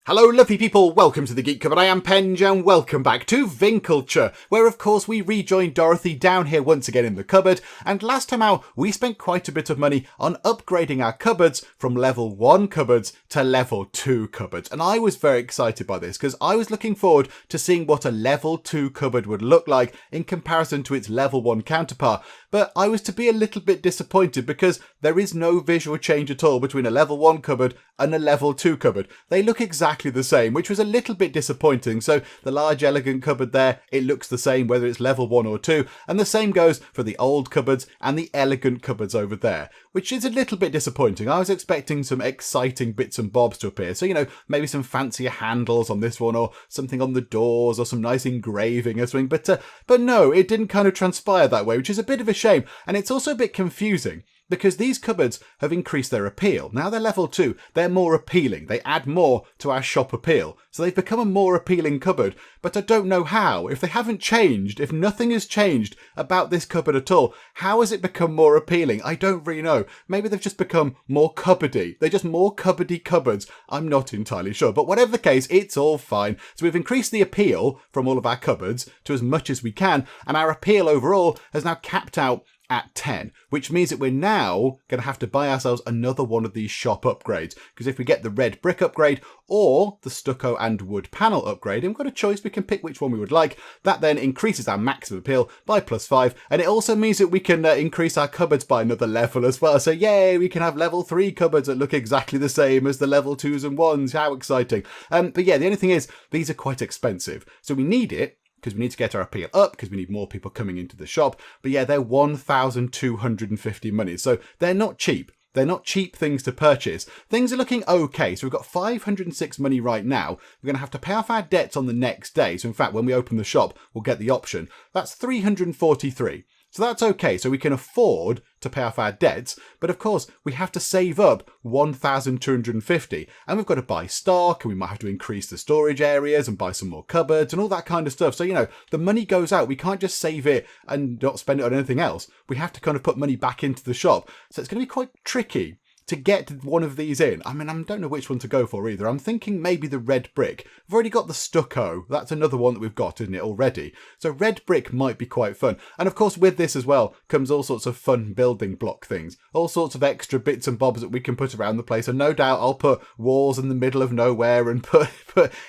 Hello lovely people, welcome to the Geek Cupboard. I am Penge and welcome back to Winkeltje, where of course we rejoin Dorothy down here once again in the cupboard, and last time out we spent quite a bit of money on upgrading our cupboards from level 1 cupboards to level 2 cupboards, and I was very excited by this because I was looking forward to seeing what a level 2 cupboard would look like in comparison to its level 1 counterpart, but I was to be a little bit disappointed because there is no visual change at all between a level 1 cupboard and a level 2 cupboard. They look exactly the same, which was a little bit disappointing. So the large elegant cupboard there, it looks the same whether it's level 1 or 2, and the same goes for the old cupboards and the elegant cupboards over there, which is a little bit disappointing. I was expecting some exciting bits and bobs to appear, so maybe some fancier handles on this one or something on the doors or some nice engraving or something, but no, it didn't kind of transpire that way, which is a bit of a shame, and it's also a bit confusing because these cupboards have increased their appeal. Now they're level 2, they're more appealing. They add more to our shop appeal. So they've become a more appealing cupboard, but I don't know how. If they haven't changed, if nothing has changed about this cupboard at all, how has it become more appealing? I don't really know. Maybe they've just become more cupboardy. They're just more cupboardy cupboards. I'm not entirely sure, but whatever the case, it's all fine. So we've increased the appeal from all of our cupboards to as much as we can, and our appeal overall has now capped out at 10, which means that we're now going to have to buy ourselves another one of these shop upgrades, because if we get the red brick upgrade or the stucco and wood panel upgrade, and we've got a choice, we can pick which one we would like. That then increases our maximum appeal by +5, and it also means that we can increase our cupboards by another level as well. So yay, we can have level 3 cupboards that look exactly the same as the level 2s and 1s. How exciting. But yeah, the only thing is, these are quite expensive, so we need it because we need to get our appeal up, because we need more people coming into the shop. But yeah, they're 1,250 money, so they're not cheap. They're not cheap things to purchase. Things are looking okay. So we've got 506 money right now. We're going to have to pay off our debts on the next day. So in fact, when we open the shop, we'll get the option. That's 343. So that's okay. So we can afford to pay off our debts. But of course, we have to save up 1,250. And we've got to buy stock, and we might have to increase the storage areas and buy some more cupboards and all that kind of stuff. So, the money goes out. We can't just save it and not spend it on anything else. We have to kind of put money back into the shop. So it's going to be quite tricky to get one of these in. I mean, I don't know which one to go for either. I'm thinking maybe the red brick. We've already got the stucco. That's another one that we've got, isn't it, already? So red brick might be quite fun. And of course, with this as well comes all sorts of fun building block things. All sorts of extra bits and bobs that we can put around the place. And no doubt I'll put walls in the middle of nowhere and put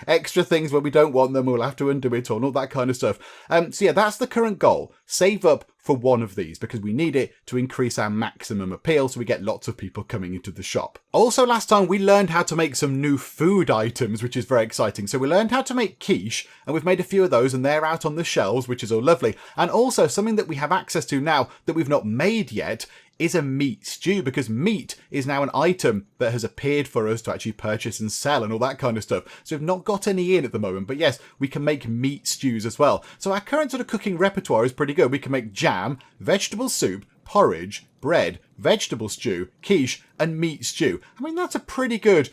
extra things where we don't want them. We'll have to undo it all and all that kind of stuff. So yeah, that's the current goal. Save up for one of these because we need it to increase our maximum appeal so we get lots of people coming into the shop. Also, last time we learned how to make some new food items, which is very exciting. So we learned how to make quiche, and we've made a few of those, and they're out on the shelves, which is all lovely. And also something that we have access to now that we've not made yet is a meat stew, because meat is now an item that has appeared for us to actually purchase and sell and all that kind of stuff. So we've not got any in at the moment, but yes, we can make meat stews as well. So our current sort of cooking repertoire is pretty good. We can make jam, vegetable soup, porridge, bread, vegetable stew, quiche, and meat stew. I mean, that's a pretty good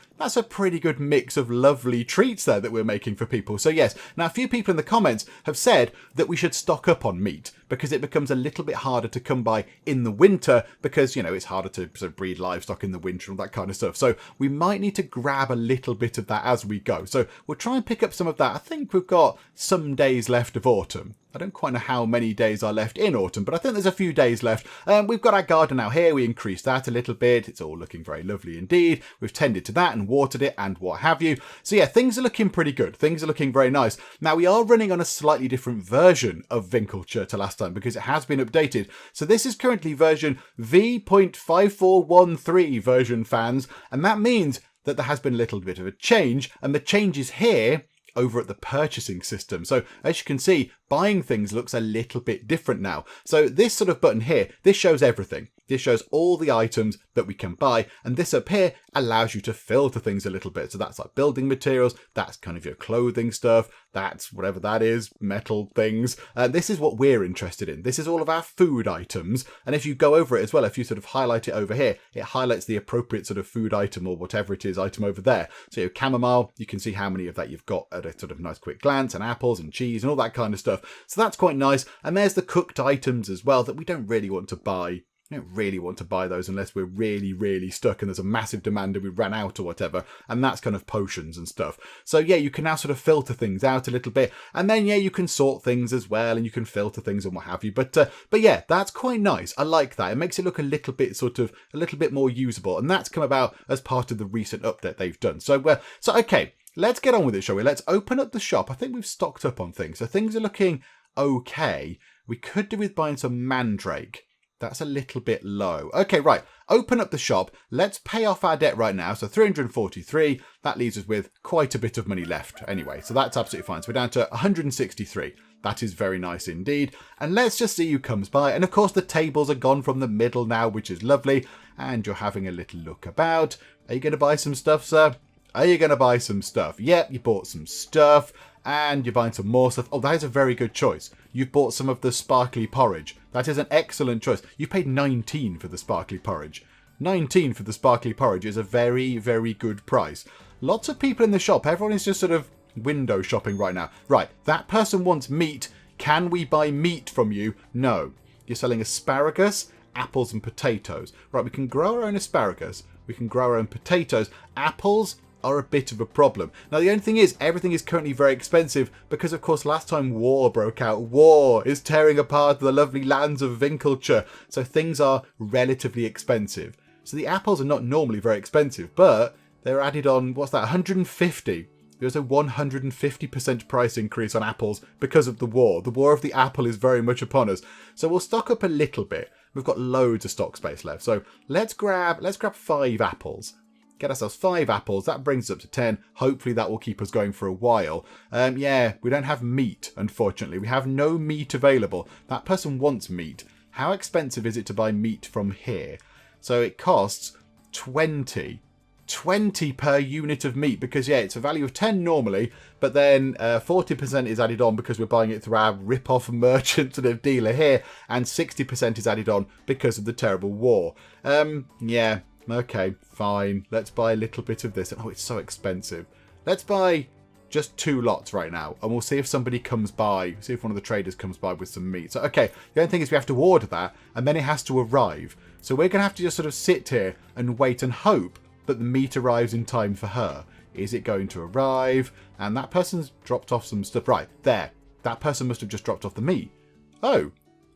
mix of lovely treats there that we're making for people. So yes, now a few people in the comments have said that we should stock up on meat because it becomes a little bit harder to come by in the winter because, it's harder to sort of breed livestock in the winter and all that kind of stuff. So we might need to grab a little bit of that as we go. So we'll try and pick up some of that. I think we've got some days left of autumn. I don't quite know how many days are left in autumn, but I think there's a few days left. We've got our garden out here. We increased that a little bit. It's all looking very lovely indeed. We've tended to that and watered it and what have you. So yeah, things are looking pretty good. Things are looking very nice. Now we are running on a slightly different version of Winkeltje to last time because it has been updated. So this is currently version v.5413 version, fans, and that means that there has been a little bit of a change, and the change is here over at the purchasing system. So as you can see, buying things looks a little bit different now. So this sort of button here, this shows everything. This shows all the items that we can buy, and this up here allows you to filter things a little bit. So that's like building materials, that's kind of your clothing stuff, that's whatever that is, metal things. This is what we're interested in. This is all of our food items, and if you go over it as well, if you sort of highlight it over here, it highlights the appropriate sort of food item or whatever it is item over there. So your chamomile, you can see how many of that you've got at a sort of nice quick glance, and apples and cheese and all that kind of stuff. So that's quite nice. And there's the cooked items as well that we don't really want to buy I don't really want to buy those unless we're really, really stuck and there's a massive demand and we ran out or whatever. And that's kind of potions and stuff. So yeah, you can now sort of filter things out a little bit. And then yeah, you can sort things as well and you can filter things and what have you. But yeah, that's quite nice. I like that. It makes it look a little bit more usable. And that's come about as part of the recent update they've done. So okay, let's get on with it, shall we? Let's open up the shop. I think we've stocked up on things. So things are looking okay. We could do with buying some mandrake. That's a little bit low. Okay, right. Open up the shop. Let's pay off our debt right now. So 343. That leaves us with quite a bit of money left anyway. So that's absolutely fine. So we're down to 163. That is very nice indeed. And let's just see who comes by. And of course, the tables are gone from the middle now, which is lovely. And you're having a little look about. Are you going to buy some stuff, sir? Are you going to buy some stuff? Yep, you bought some stuff. And you're buying some more stuff. Oh, that is a very good choice. You've bought some of the sparkly porridge. That is an excellent choice. You paid 19 for the sparkly porridge. 19 for the sparkly porridge is a very, very good price. Lots of people in the shop. Everyone is just sort of window shopping right now. Right, that person wants meat. Can we buy meat from you? No. You're selling asparagus, apples and potatoes. Right, we can grow our own asparagus. We can grow our own potatoes. Apples are a bit of a problem. Now, the only thing is, everything is currently very expensive because, of course, last time war broke out, war is tearing apart the lovely lands of Winkeltje. So things are relatively expensive. So the apples are not normally very expensive, but they're added on, what's that, 150. There's a 150% price increase on apples because of the war. The war of the apple is very much upon us. So we'll stock up a little bit. We've got loads of stock space left. So let's grab 5 apples. Get ourselves 5 apples. That brings us up to 10. Hopefully that will keep us going for a while. Yeah, we don't have meat, unfortunately. We have no meat available. That person wants meat. How expensive is it to buy meat from here? So it costs 20. 20 per unit of meat because, yeah, it's a value of 10 normally, but then 40% is added on because we're buying it through our rip-off merchant sort of dealer here, and 60% is added on because of the terrible war. Yeah. Okay, fine. Let's buy a little bit of this. Oh, it's so expensive. Let's buy just 2 lots right now. And we'll see if somebody comes by. See if one of the traders comes by with some meat. So, okay. The only thing is we have to order that. And then it has to arrive. So we're going to have to just sort of sit here and wait and hope that the meat arrives in time for her. Is it going to arrive? And that person's dropped off some stuff. Right, there. That person must have just dropped off the meat. Oh.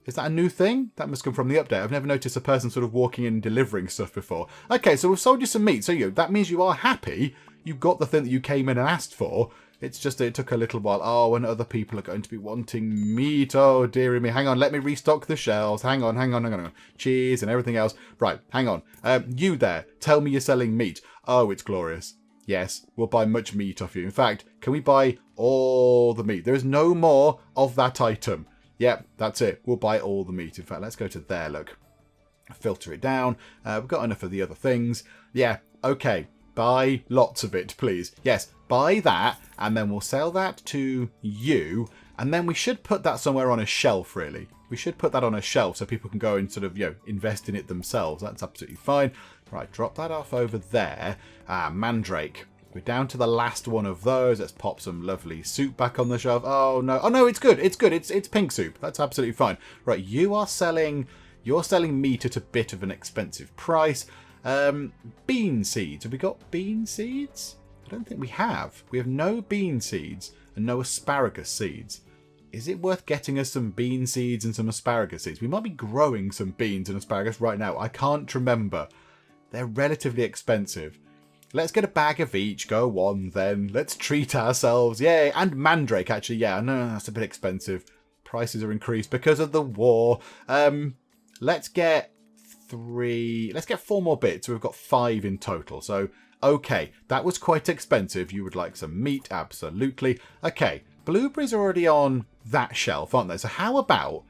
Is that a new thing? That must come from the update. I've never noticed a person sort of walking in and delivering stuff before. Okay, so we've sold you some meat. So that means you are happy. You got the thing that you came in and asked for. It's just that it took a little while. Oh, and other people are going to be wanting meat. Oh, dearie me. Hang on, let me restock the shelves. Hang on. Cheese and everything else. Right, hang on. You there, tell me you're selling meat. Oh, it's glorious. Yes, we'll buy much meat off you. In fact, can we buy all the meat? There is no more of that item. Yep, that's it. We'll buy all the meat. In fact, let's go to there, look. Filter it down. We've got enough of the other things. Yeah, okay. Buy lots of it, please. Yes, buy that, and then we'll sell that to you. And then we should put that somewhere on a shelf, really. We should put that on a shelf so people can go and sort of, invest in it themselves. That's absolutely fine. Right, drop that off over there. Mandrake. We're down to the last one of those. Let's pop some lovely soup back on the shelf. Oh no, it's good. It's good. It's pink soup. That's absolutely fine. Right, you're selling meat at a bit of an expensive price. Bean seeds. Have we got bean seeds? I don't think we have. We have no bean seeds and no asparagus seeds. Is it worth getting us some bean seeds and some asparagus seeds? We might be growing some beans and asparagus right now. I can't remember. They're relatively expensive. Let's get a bag of each. Go on then. Let's treat ourselves. Yay. And mandrake, actually. Yeah, no, that's a bit expensive. Prices are increased because of the war. Let's get 3. Let's get 4 more bits. We've got 5 in total. So, okay. That was quite expensive. You would like some meat. Absolutely. Okay. Blueberries are already on that shelf, aren't they? So how about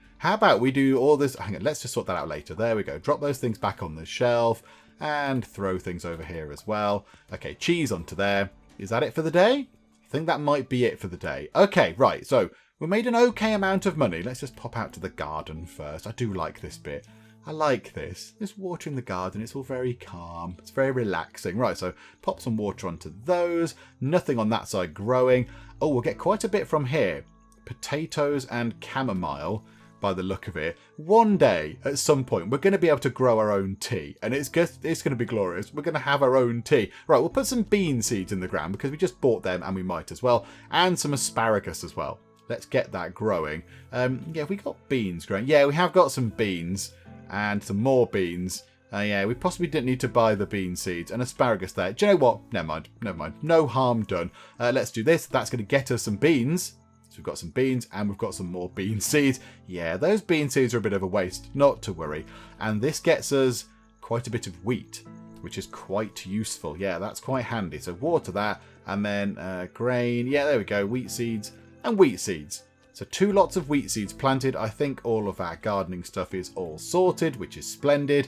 we do all this? Hang on. Let's just sort that out later. There we go. Drop those things back on the shelf. And throw things over here as well. Okay, cheese onto there. Is that it for the day? I think that might be it for the day. Okay, right. So we made an okay amount of money. Let's just pop out to the garden first. I do like this bit. I like this. Just watering the garden. It's all very calm. It's very relaxing. Right, so pop some water onto those. Nothing on that side growing. Oh, we'll get quite a bit from here. Potatoes and chamomile. by the look of it. One day, at some point, we're going to be able to grow our own tea. And it's going to be glorious. We're going to have our own tea. Right, we'll put some bean seeds in the ground because we just bought them and we might as well. And some asparagus as well. Let's get that growing. Yeah, we got beans growing. Yeah, we have got some beans and some more beans. Yeah, we possibly didn't need to buy the bean seeds and asparagus there. Do you know what? Never mind. No harm done. Let's do this. That's going to get us some beans. So we've got some beans and we've got some more bean seeds. Yeah, those bean seeds are a bit of a waste. Not to worry. And this gets us quite a bit of wheat, which is quite useful. Yeah, that's quite handy. So water that and then grain. Yeah, there we go. Wheat seeds and wheat seeds. So 2 lots of wheat seeds planted. I think all of our gardening stuff is all sorted, which is splendid.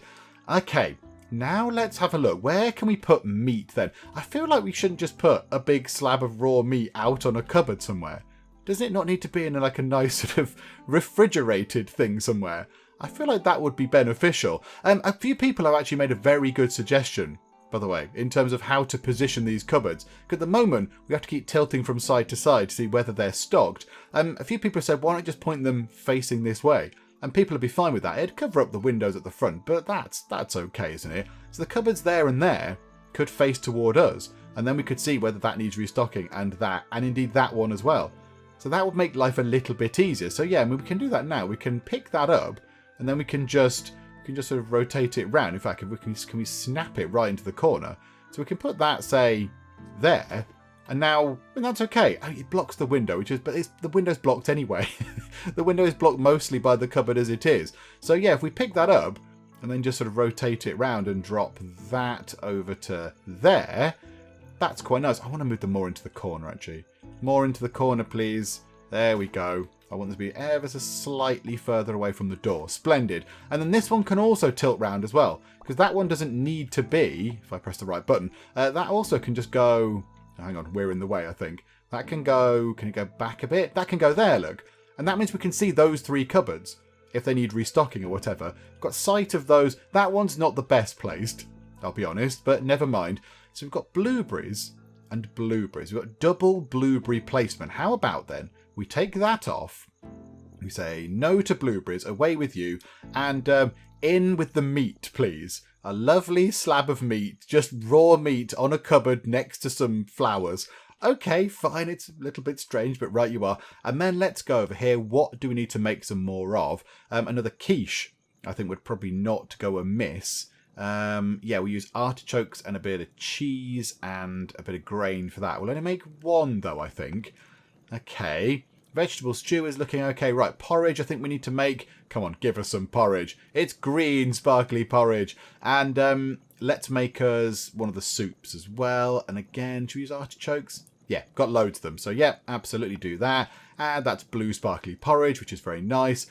Okay, now let's have a look. Where can we put meat then? I feel like we shouldn't just put a big slab of raw meat out on a cupboard somewhere. Does it not need to be in like a nice sort of refrigerated thing somewhere? I feel like that would be beneficial. A few people have actually made a very good suggestion, by the way, in terms of how to position these cupboards. Because at the moment, we have to keep tilting from side to side to see whether they're stocked. A few people have said, why not just point them facing this way? And people would be fine with that. It'd cover up the windows at the front, but that's okay, isn't it? So the cupboards there and there could face toward us, and then we could see whether that needs restocking, and indeed that one as well. So that would make life a little bit easier. So yeah, I mean, we can do that now. We can pick that up, and then we can just sort of rotate it round. In fact, can we snap it right into the corner? So we can put that, say, there. And now, and that's okay. It blocks the window, but the window's blocked anyway. The window is blocked mostly by the cupboard as it is. So yeah, if we pick that up and then just sort of rotate it round and drop that over to there, that's quite nice. I want to move them more into the corner, actually. More into the corner, please. There we go. I want this to be ever so slightly further away from the door. Splendid. And then this one can also tilt round as well, because that one doesn't need to be, if I press the right button, that also can just go... Hang on, we're in the way, I think. That can go... Can it go back a bit? That can go there, look. And that means we can see those 3 cupboards, if they need restocking or whatever. Got sight of those. That one's not the best placed, I'll be honest, but never mind. So we've got blueberries and blueberries. We've got double blueberry placement. How about then we take that off, we say no to blueberries, away with you, and in with the meat, please. A lovely slab of meat, just raw meat on a cupboard next to some flowers. Okay, fine, it's a little bit strange, but right you are. And then let's go over here. What do we need to make some more of? Another quiche, I think, would probably not go amiss. Yeah, we use artichokes and a bit of cheese and a bit of grain for that. We'll only make 1, though, I think. Okay. Vegetable stew is looking okay. Right, porridge I think we need to make. Come on, give us some porridge. It's green, sparkly porridge. And let's make us one of the soups as well. And again, should we use artichokes? Yeah, got loads of them. So yeah, absolutely do that. And that's blue sparkly porridge, which is very nice.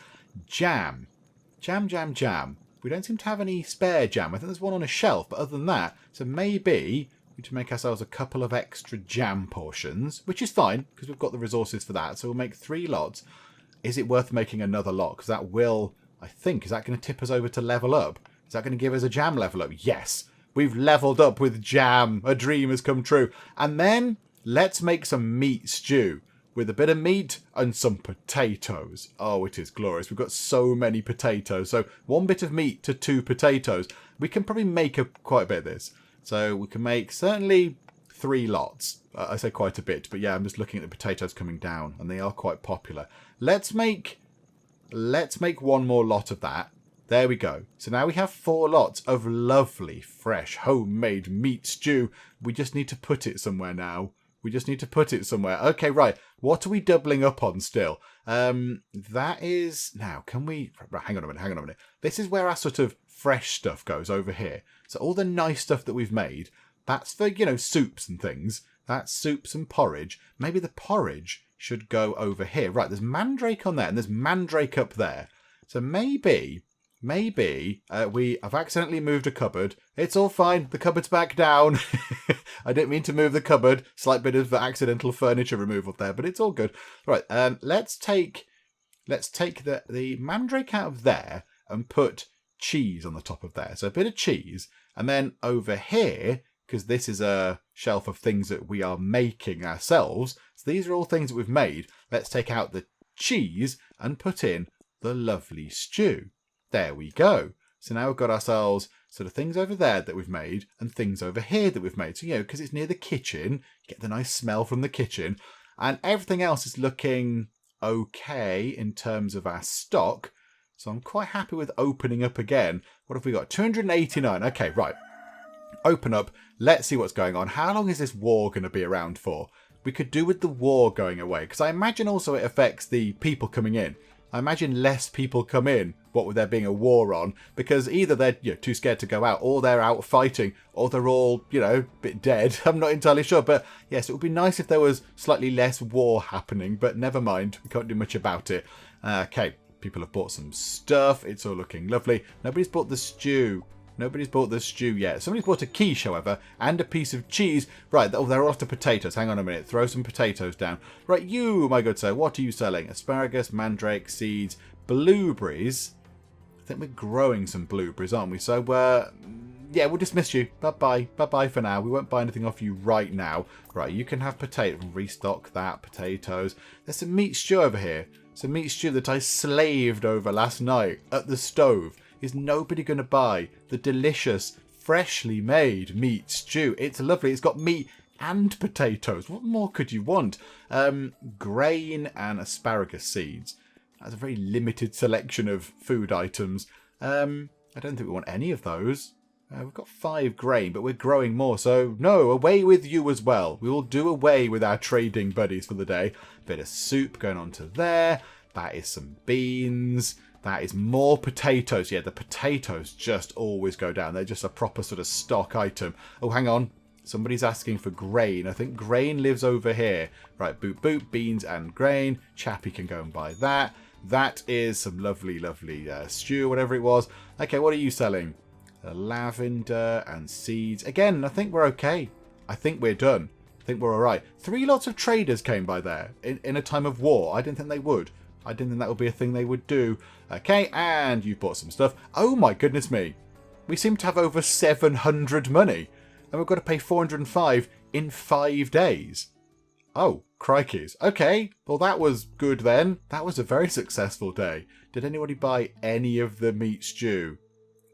Jam. Jam. We don't seem to have any spare jam. I think there's one on a shelf, but other than that, so maybe we need to make ourselves a couple of extra jam portions, which is fine, because we've got the resources for that. So we'll make 3 lots. Is it worth making another lot? Because that will, I think, is that going to tip us over to level up? Is that going to give us a jam level up? Yes, we've leveled up with jam. A dream has come true. And then let's make some meat stew with a bit of meat and some potatoes. Oh, it is glorious. We've got so many potatoes. So 1 bit of meat to 2 potatoes. We can probably make quite a bit of this. So we can make certainly 3 lots. I say quite a bit, but yeah, I'm just looking at the potatoes coming down, and they are quite popular. Let's make 1 more lot of that. There we go. So now we have 4 lots of lovely, fresh, homemade meat stew. We just need to put it somewhere now. Okay, right. What are we doubling up on still? That is... Now, can we... Right, hang on a minute. This is where our sort of fresh stuff goes over here. So all the nice stuff that we've made, that's for, soups and things. That's soups and porridge. Maybe the porridge should go over here. Right, there's mandrake on there, and there's mandrake up there. So maybe I've accidentally moved a cupboard. It's all fine. The cupboard's back down. I didn't mean to move the cupboard. Slight bit of accidental furniture removal there, but it's all good. Right, let's take the mandrake out of there and put cheese on the top of there. So a bit of cheese, and then over here, because this is a shelf of things that we are making ourselves. So these are all things that we've made. Let's take out the cheese and put in the lovely stew. There we go. So now we've got ourselves sort of things over there that we've made and things over here that we've made. So, because it's near the kitchen, you get the nice smell from the kitchen. And everything else is looking okay in terms of our stock. So I'm quite happy with opening up again. What have we got? 289. Okay, right. Open up. Let's see what's going on. How long is this war going to be around for? We could do with the war going away, because I imagine also it affects the people coming in. I imagine less people come in, what with there being a war on, because either they're too scared to go out, or they're out fighting, or they're all, a bit dead. I'm not entirely sure, but yes, it would be nice if there was slightly less war happening, but never mind, we can't do much about it. Okay, people have bought some stuff, it's all looking lovely. Nobody's bought the stew. Nobody's bought the stew yet. Somebody's bought a quiche, however, and a piece of cheese. Right, they're all after potatoes. Hang on a minute. Throw some potatoes down. Right, you, my good sir, what are you selling? Asparagus, mandrake, seeds, blueberries. I think we're growing some blueberries, aren't we? So, yeah, we'll dismiss you. Bye-bye. Bye-bye for now. We won't buy anything off you right now. Right, you can have potato. Restock that. Potatoes. There's some meat stew over here. Some meat stew that I slaved over last night at the stove. Is nobody going to buy the delicious, freshly made meat stew? It's lovely. It's got meat and potatoes. What more could you want? Grain and asparagus seeds. That's a very limited selection of food items. I don't think we want any of those. We've got 5 grain, but we're growing more. So, no, away with you as well. We will do away with our trading buddies for the day. Bit of soup going on to there. That is some beans. That is more potatoes. Yeah, the potatoes just always go down. They're just a proper sort of stock item. Oh, hang on. Somebody's asking for grain. I think grain lives over here. Right, boop, boop, beans and grain. Chappie can go and buy that. That is some lovely, lovely stew, whatever it was. Okay, what are you selling? Lavender and seeds. Again, I think we're okay. I think we're done. I think we're all right. 3 lots of traders came by there in a time of war. I didn't think they would. I didn't think that would be a thing they would do. Okay, and you've bought some stuff. Oh my goodness me. We seem to have over 700 money. And we've got to pay 405 in 5 days. Oh, crikeys. Okay, well that was good then. That was a very successful day. Did anybody buy any of the meat stew?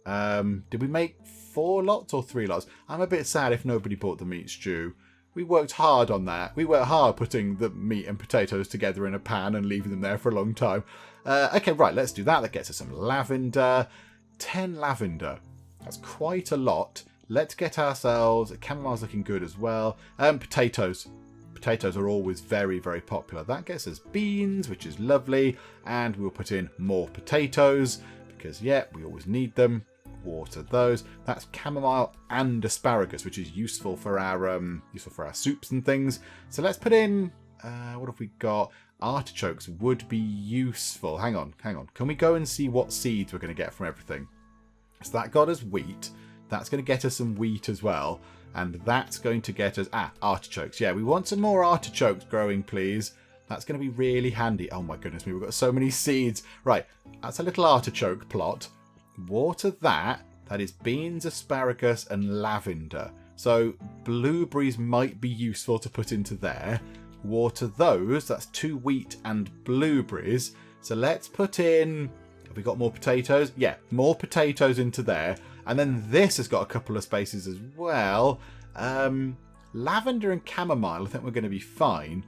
Did we make 4 lots or 3 lots? I'm a bit sad if nobody bought the meat stew. We worked hard on that. We worked hard putting the meat and potatoes together in a pan and leaving them there for a long time. Okay, right, let's do that. That gets us some lavender. 10 lavender. That's quite a lot. Let's get ourselves... Chamomile's looking good as well. Potatoes. Potatoes are always very, very popular. That gets us beans, which is lovely. And we'll put in more potatoes because, yeah, we always need them. Water those. That's chamomile and asparagus, which is useful for our soups and things. So let's put in what have we got? Artichokes would be useful. Hang on. Can we go and see what seeds we're going to get from everything? So that got us wheat. That's going to get us some wheat as well, and that's going to get us artichokes. Yeah, we want some more artichokes growing, please. That's going to be really handy. Oh my goodness me, we've got so many seeds. Right, that's a little artichoke plot. Water that. That is beans, asparagus, and lavender. So blueberries might be useful to put into there. Water those. That's 2 wheat and blueberries. So let's put in... Have we got more potatoes? Yeah, more potatoes into there. And then this has got a couple of spaces as well. Lavender and chamomile, I think we're going to be fine.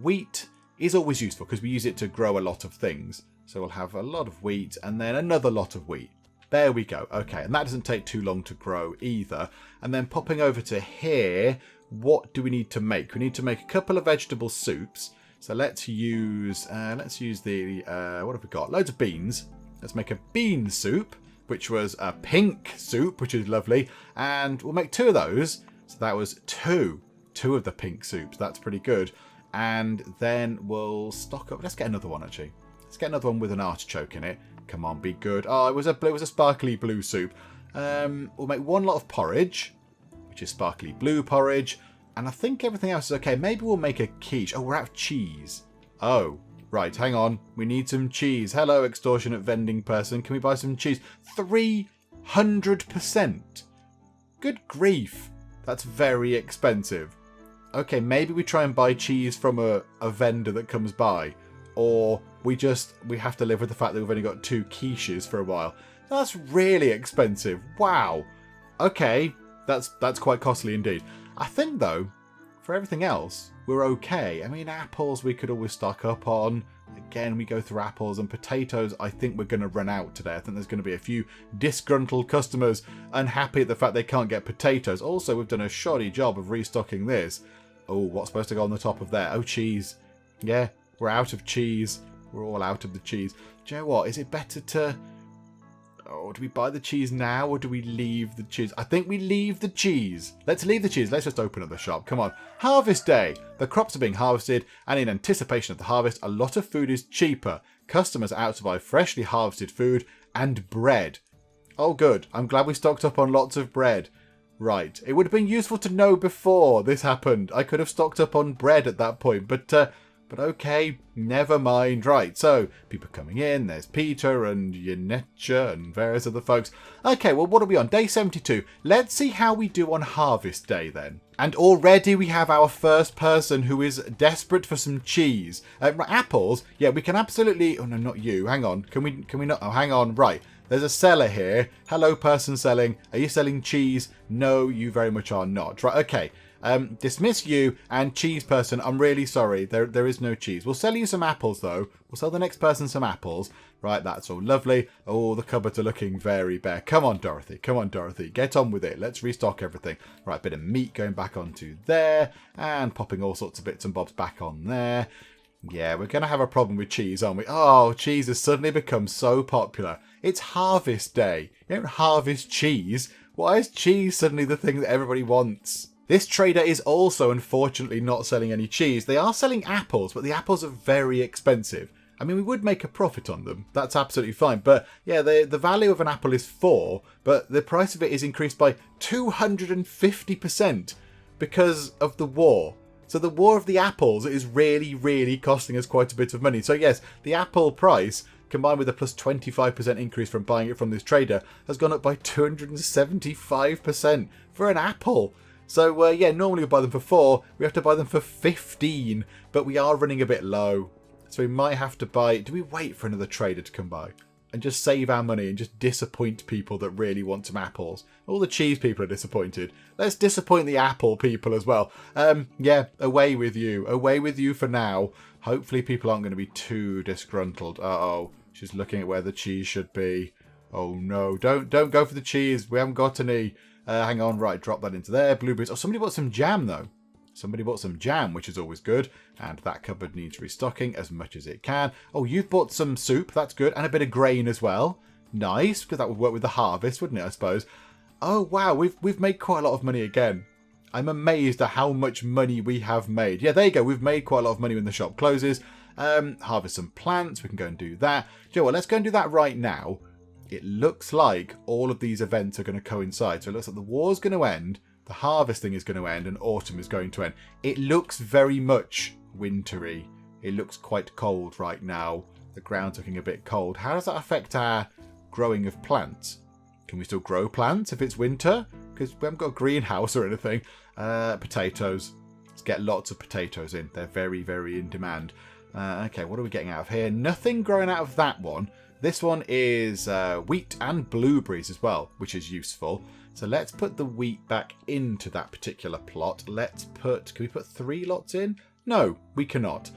Wheat is always useful because we use it to grow a lot of things. So we'll have a lot of wheat and then another lot of wheat. There we go. Okay, and that doesn't take too long to grow either. And then popping over to here, what do we need to make? We need to make a couple of vegetable soups. So let's use the, what have we got? Loads of beans. Let's make a bean soup, which was a pink soup, which is lovely. And we'll make 2 of those. So that was 2 of the pink soups. That's pretty good. And then we'll stock up. Let's get another one, actually. Let's get another one with an artichoke in it. Come on, be good. Oh, it was a sparkly blue soup. We'll make 1 lot of porridge, which is sparkly blue porridge. And I think everything else is okay. Maybe we'll make a quiche. Oh, we're out of cheese. Oh, right. Hang on. We need some cheese. Hello, extortionate vending person. Can we buy some cheese? 300%. Good grief. That's very expensive. Okay, maybe we try and buy cheese from a vendor that comes by. or we have to live with the fact that we've only got 2 quiches for a while. That's really expensive. Wow. Okay, that's quite costly indeed. I think, though, for everything else, we're okay. I mean, apples we could always stock up on. Again, we go through apples and potatoes. I think we're going to run out today. I think there's going to be a few disgruntled customers unhappy at the fact they can't get potatoes. Also, we've done a shoddy job of restocking this. Oh, what's supposed to go on the top of there? Oh, cheese. Yeah, we're out of cheese. We're all out of the cheese. Do you know what? Is it better to... Oh, do we buy the cheese now or do we leave the cheese? I think we leave the cheese. Let's leave the cheese. Let's just open up the shop. Come on. Harvest day. The crops are being harvested, and in anticipation of the harvest, a lot of food is cheaper. Customers are out to buy freshly harvested food and bread. Oh, good. I'm glad we stocked up on lots of bread. Right. It would have been useful to know before this happened. I could have stocked up on bread at that point, but okay, never mind. Right, so people coming in. There's Peter and Yanetcha and various other folks. Okay, well, what are we on? Day 72. Let's see how we do on harvest day then. And already we have our first person who is desperate for some cheese. Apples? Yeah, we can absolutely... Oh, no, not you. Hang on. Can we not... Oh, hang on. Right. There's a seller here. Hello, person selling. Are you selling cheese? No, you very much are not. Right, okay. Dismiss you, and cheese person, I'm really sorry. There is no cheese. We'll sell you some apples, though. We'll sell the next person some apples. Right, that's all lovely. Oh, the cupboards are looking very bare. Come on, Dorothy. Come on, Dorothy. Get on with it. Let's restock everything. Right, bit of meat going back onto there, and popping all sorts of bits and bobs back on there. Yeah, we're going to have a problem with cheese, aren't we? Oh, cheese has suddenly become so popular. It's harvest day. You don't harvest cheese. Why is cheese suddenly the thing that everybody wants? This trader is also, unfortunately, not selling any cheese. They are selling apples, but the apples are very expensive. I mean, we would make a profit on them. That's absolutely fine. But yeah, the value of an apple is 4, but the price of it is increased by 250% because of the war. So the war of the apples is really, really costing us quite a bit of money. So yes, the apple price, combined with a plus 25% increase from buying it from this trader, has gone up by 275% for an apple. So, yeah, normally we buy them for 4. We have to buy them for 15. But we are running a bit low. So we might have to buy... Do we wait for another trader to come by? And just save our money and just disappoint people that really want some apples. All the cheese people are disappointed. Let's disappoint the apple people as well. Yeah, away with you. Away with you for now. Hopefully people aren't going to be too disgruntled. Uh-oh. She's looking at where the cheese should be. Oh, no. Don't go for the cheese. We haven't got any... hang on, right, drop that into there. Blueberries. Oh, somebody bought some jam, though. Somebody bought some jam, which is always good. And that cupboard needs restocking as much as it can. Oh, you've bought some soup. That's good. And a bit of grain as well. Nice, because that would work with the harvest, wouldn't it, I suppose? Oh, wow, we've made quite a lot of money again. I'm amazed at how much money we have made. Yeah, there you go. We've made quite a lot of money when the shop closes. Harvest some plants. We can go and do that. Do you know what? Let's go and do that right now. It looks like all of these events are going to coincide. So it looks like the war's going to end, the harvesting is going to end, and autumn is going to end. It looks very much wintry. It looks quite cold right now. The ground's looking a bit cold. How does that affect our growing of plants? Can we still grow plants if it's winter? Because we haven't got a greenhouse or anything. Potatoes. Let's get lots of potatoes in. They're very, very in demand. Okay, what are we getting out of here? Nothing growing out of that one. This one is wheat and blueberries as well, which is useful. So let's put the wheat back into that particular plot. Let's put... Can we put 3 lots in? No, we cannot.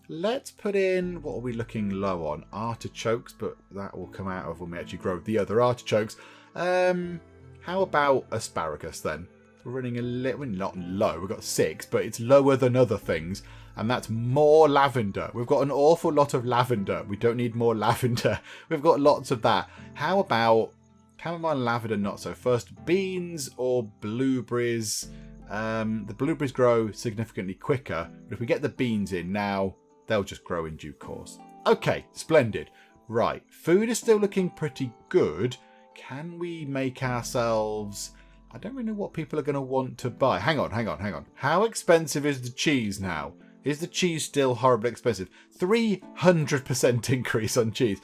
Let's put in... What are we looking low on? Artichokes, but that will come out of when we actually grow the other artichokes. How about asparagus then? We're running a little... Not low, we've got 6, but it's lower than other things. And that's more lavender. We've got an awful lot of lavender. We don't need more lavender. We've got lots of that. How about chamomile and lavender? Not so. First, beans or blueberries. The blueberries grow significantly quicker. But if we get the beans in now, they'll just grow in due course. Okay, splendid. Right, food is still looking pretty good. Can we make ourselves... I don't really know what people are going to want to buy. Hang on. How expensive is the cheese now? Is the cheese still horribly expensive? 300% increase on cheese.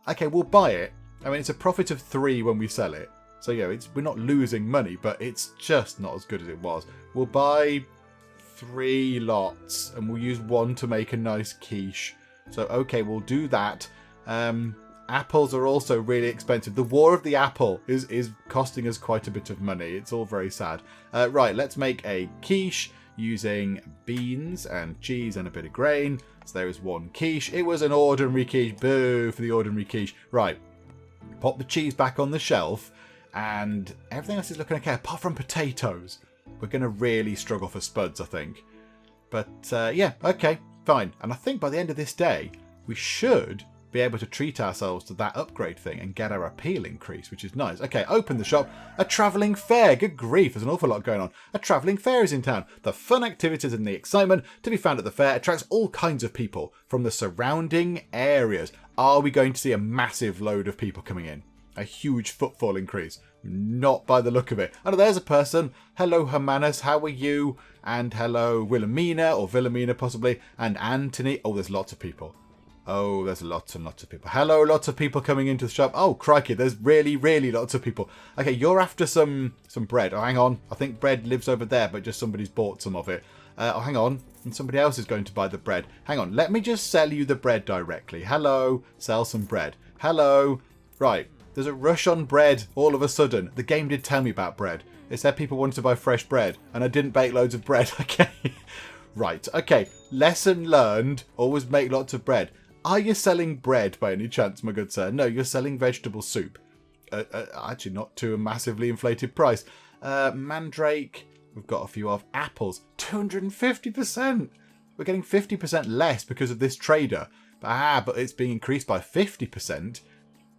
Okay, we'll buy it. I mean, it's a profit of 3 when we sell it. So, yeah, we're not losing money, but it's just not as good as it was. We'll buy 3 lots, and we'll use 1 to make a nice quiche. So, okay, we'll do that. Apples are also really expensive. The War of the Apple is costing us quite a bit of money. It's all very sad. Right, let's make a quiche using beans and cheese and a bit of grain. So there is 1 quiche. It was an ordinary quiche. Boo for the ordinary quiche. Right, pop the cheese back on the shelf, and everything else is looking okay, apart from potatoes. We're going to really struggle for spuds, I think. But yeah, okay, fine. And I think by the end of this day, we should be able to treat ourselves to that upgrade thing and get our appeal increase, which is nice. Okay, open the shop. A travelling fair. Good grief, there's an awful lot going on. A travelling fair is in town. The fun activities and the excitement to be found at the fair attracts all kinds of people from the surrounding areas. Are we going to see a massive load of people coming in? A huge footfall increase? Not by the look of it. Oh, there's a person. Hello, Hermanus. How are you? And hello, Wilhelmina, or Wilhelmina possibly, and Anthony. Oh, there's lots of people. Oh, there's lots and lots of people. Hello, lots of people coming into the shop. Oh, crikey, there's really, really lots of people. Okay, you're after some bread. Oh, hang on. I think bread lives over there, but just somebody's bought some of it. Oh, hang on. And somebody else is going to buy the bread. Hang on. Let me just sell you the bread directly. Hello. Sell some bread. Hello. Right. There's a rush on bread all of a sudden. The game did tell me about bread. It said people wanted to buy fresh bread, and I didn't bake loads of bread. Okay. Right. Okay. Lesson learned. Always make lots of bread. Are you selling bread by any chance, my good sir? No, you're selling vegetable soup. Actually, not to a massively inflated price. Mandrake, we've got a few of. Apples, 250%. We're getting 50% less because of this trader. But it's being increased by 50%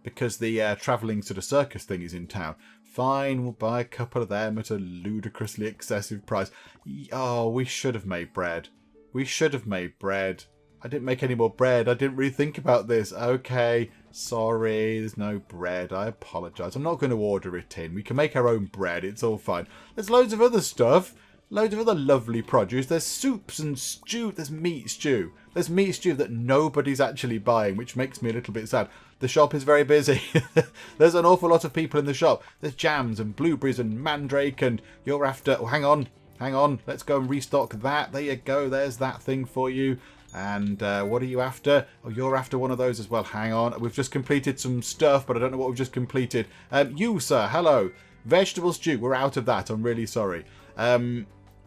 because the travelling sort of circus thing is in town. Fine, we'll buy a couple of them at a ludicrously excessive price. Oh, we should have made bread. We should have made bread. I didn't make any more bread. I didn't really think about this. Okay, sorry, there's no bread. I apologise. I'm not going to order it in. We can make our own bread. It's all fine. There's loads of other stuff. Loads of other lovely produce. There's soups and stew. There's meat stew. There's meat stew that nobody's actually buying, which makes me a little bit sad. The shop is very busy. There's an awful lot of people in the shop. There's jams and blueberries and mandrake, and you're after... Oh, hang on. Let's go and restock that. There you go. There's that thing for you. And what are you after? Oh, you're after one of those as well. Hang on. We've just completed some stuff, but I don't know what we've just completed. You, sir. Hello. Vegetable stew. We're out of that. I'm really sorry.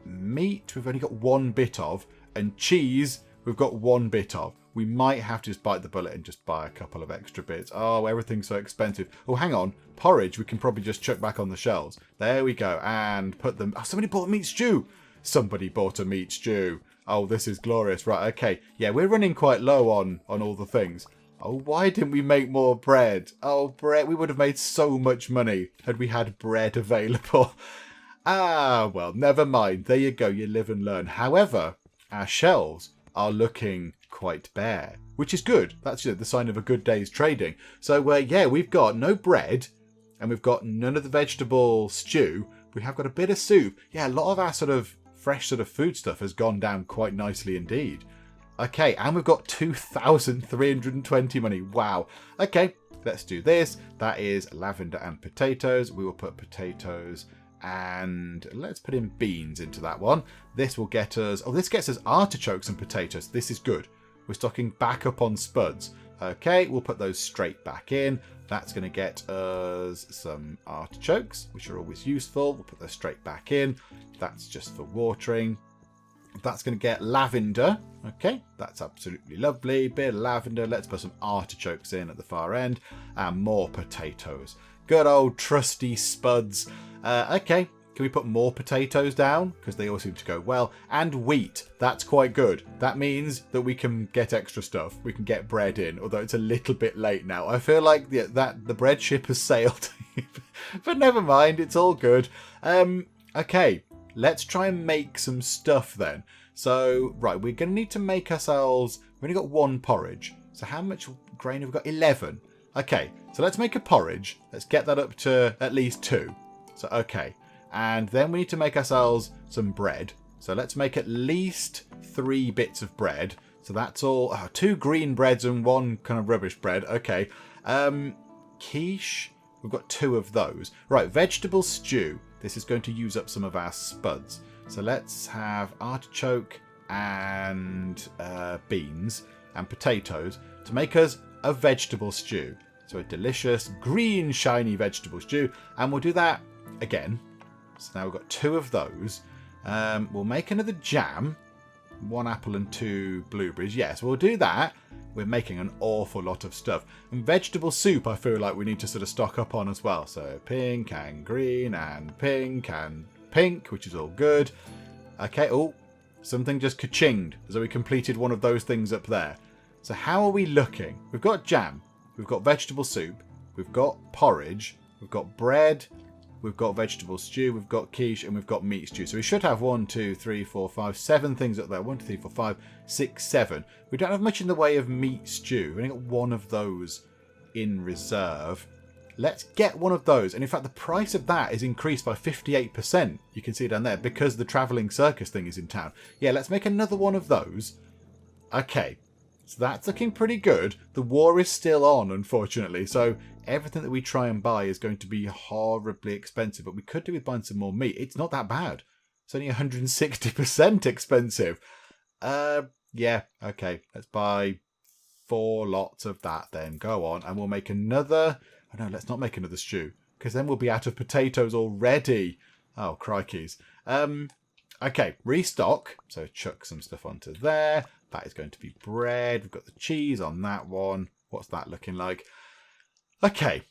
Meat, we've only got 1 bit of. And cheese, we've got 1 bit of. We might have to just bite the bullet and just buy a couple of extra bits. Oh, everything's so expensive. Oh, hang on. Porridge, we can probably just chuck back on the shelves. There we go. And put them... Oh, somebody bought meat stew. Somebody bought a meat stew. Oh, this is glorious. Right, okay. Yeah, we're running quite low on all the things. Oh, why didn't we make more bread? Oh, bread. We would have made so much money had we had bread available. Ah, well, never mind. There you go. You live and learn. However, our shelves are looking quite bare, which is good. That's the sign of a good day's trading. So, yeah, we've got no bread and we've got none of the vegetable stew. We have got a bit of soup. Yeah, a lot of our sort of fresh sort of food stuff has gone down quite nicely indeed. Okay, and we've got 2,320 money. Wow. Okay, let's do this. That is lavender and potatoes. We will put potatoes and let's put in beans into that one. This will get us... Oh, this gets us artichokes and potatoes. This is good. We're stocking back up on spuds. Okay, we'll put those straight back in. That's going to get us some artichokes, which are always useful. We'll put those straight back in. That's just for watering. That's going to get lavender. Okay, that's absolutely lovely. Bit of lavender. Let's put some artichokes in at the far end. And more potatoes. Good old trusty spuds. Okay, can we put more potatoes down? Because they all seem to go well. And wheat. That's quite good. That means that we can get extra stuff. We can get bread in, although it's a little bit late now. I feel like the bread ship has sailed. But never mind, it's all good. Okay, let's try and make some stuff then. So, right, we're going to need to make ourselves... We've only got 1 porridge. So how much grain have we got? 11. Okay, so let's make a porridge. Let's get that up to at least 2. So, okay. And then we need to make ourselves some bread. So let's make at least 3 bits of bread. So that's all. 2 green breads and 1 kind of rubbish bread. Okay. Quiche. We've got 2 of those. Right, vegetable stew. This is going to use up some of our spuds. So let's have artichoke and beans and potatoes to make us a vegetable stew. So a delicious green shiny vegetable stew, and we'll do that again. So now we've got 2 of those. We'll make another jam, 1 apple and 2 blueberries. Yes, we'll do that. We're making an awful lot of stuff. And vegetable soup, I feel like we need to sort of stock up on as well. So pink and green and pink, which is all good. Okay, oh, something just ka-chinged. So we completed one of those things up there. So how are we looking? We've got jam, we've got vegetable soup, we've got porridge, we've got bread, we've got vegetable stew, we've got quiche, and we've got meat stew. So we should have 1, 2, 3, 4, 5, 7 things up there. 1, 2, 3, 4, 5, 6, 7. We don't have much in the way of meat stew. We've only got 1 of those in reserve. Let's get one of those. And in fact, the price of that is increased by 58%. You can see down there because the travelling circus thing is in town. Yeah, let's make another one of those. Okay, so that's looking pretty good. The war is still on, unfortunately. So everything that we try and buy is going to be horribly expensive. But we could do with buying some more meat. It's not that bad. It's only 160% expensive. Yeah, okay. Let's buy 4 lots of that then. Go on. And we'll make another... Oh no, let's not make another stew. Because then we'll be out of potatoes already. Oh, crikeys. Okay, restock. So chuck some stuff onto there. That is going to be bread. We've got the cheese on that one. What's that looking like? Okay,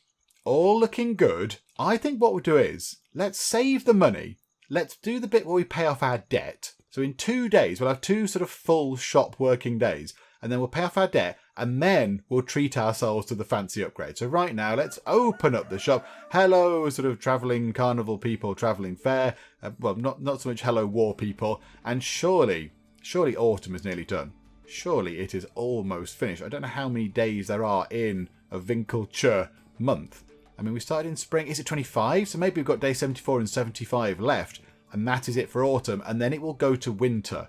all looking good. I think what we'll do is, let's save the money. Let's do the bit where we pay off our debt. So in 2 days, we'll have 2 sort of full shop working days. And then we'll pay off our debt, and then we'll treat ourselves to the fancy upgrade. So right now, let's open up the shop. Hello, sort of travelling carnival people, travelling fair. Well, not so much hello war people. And surely autumn is nearly done. Surely it is almost finished. I don't know how many days there are in a Winkeltje month. I mean, we started in spring. Is it 25? So maybe we've got day 74 and 75 left. And that is it for autumn. And then it will go to winter.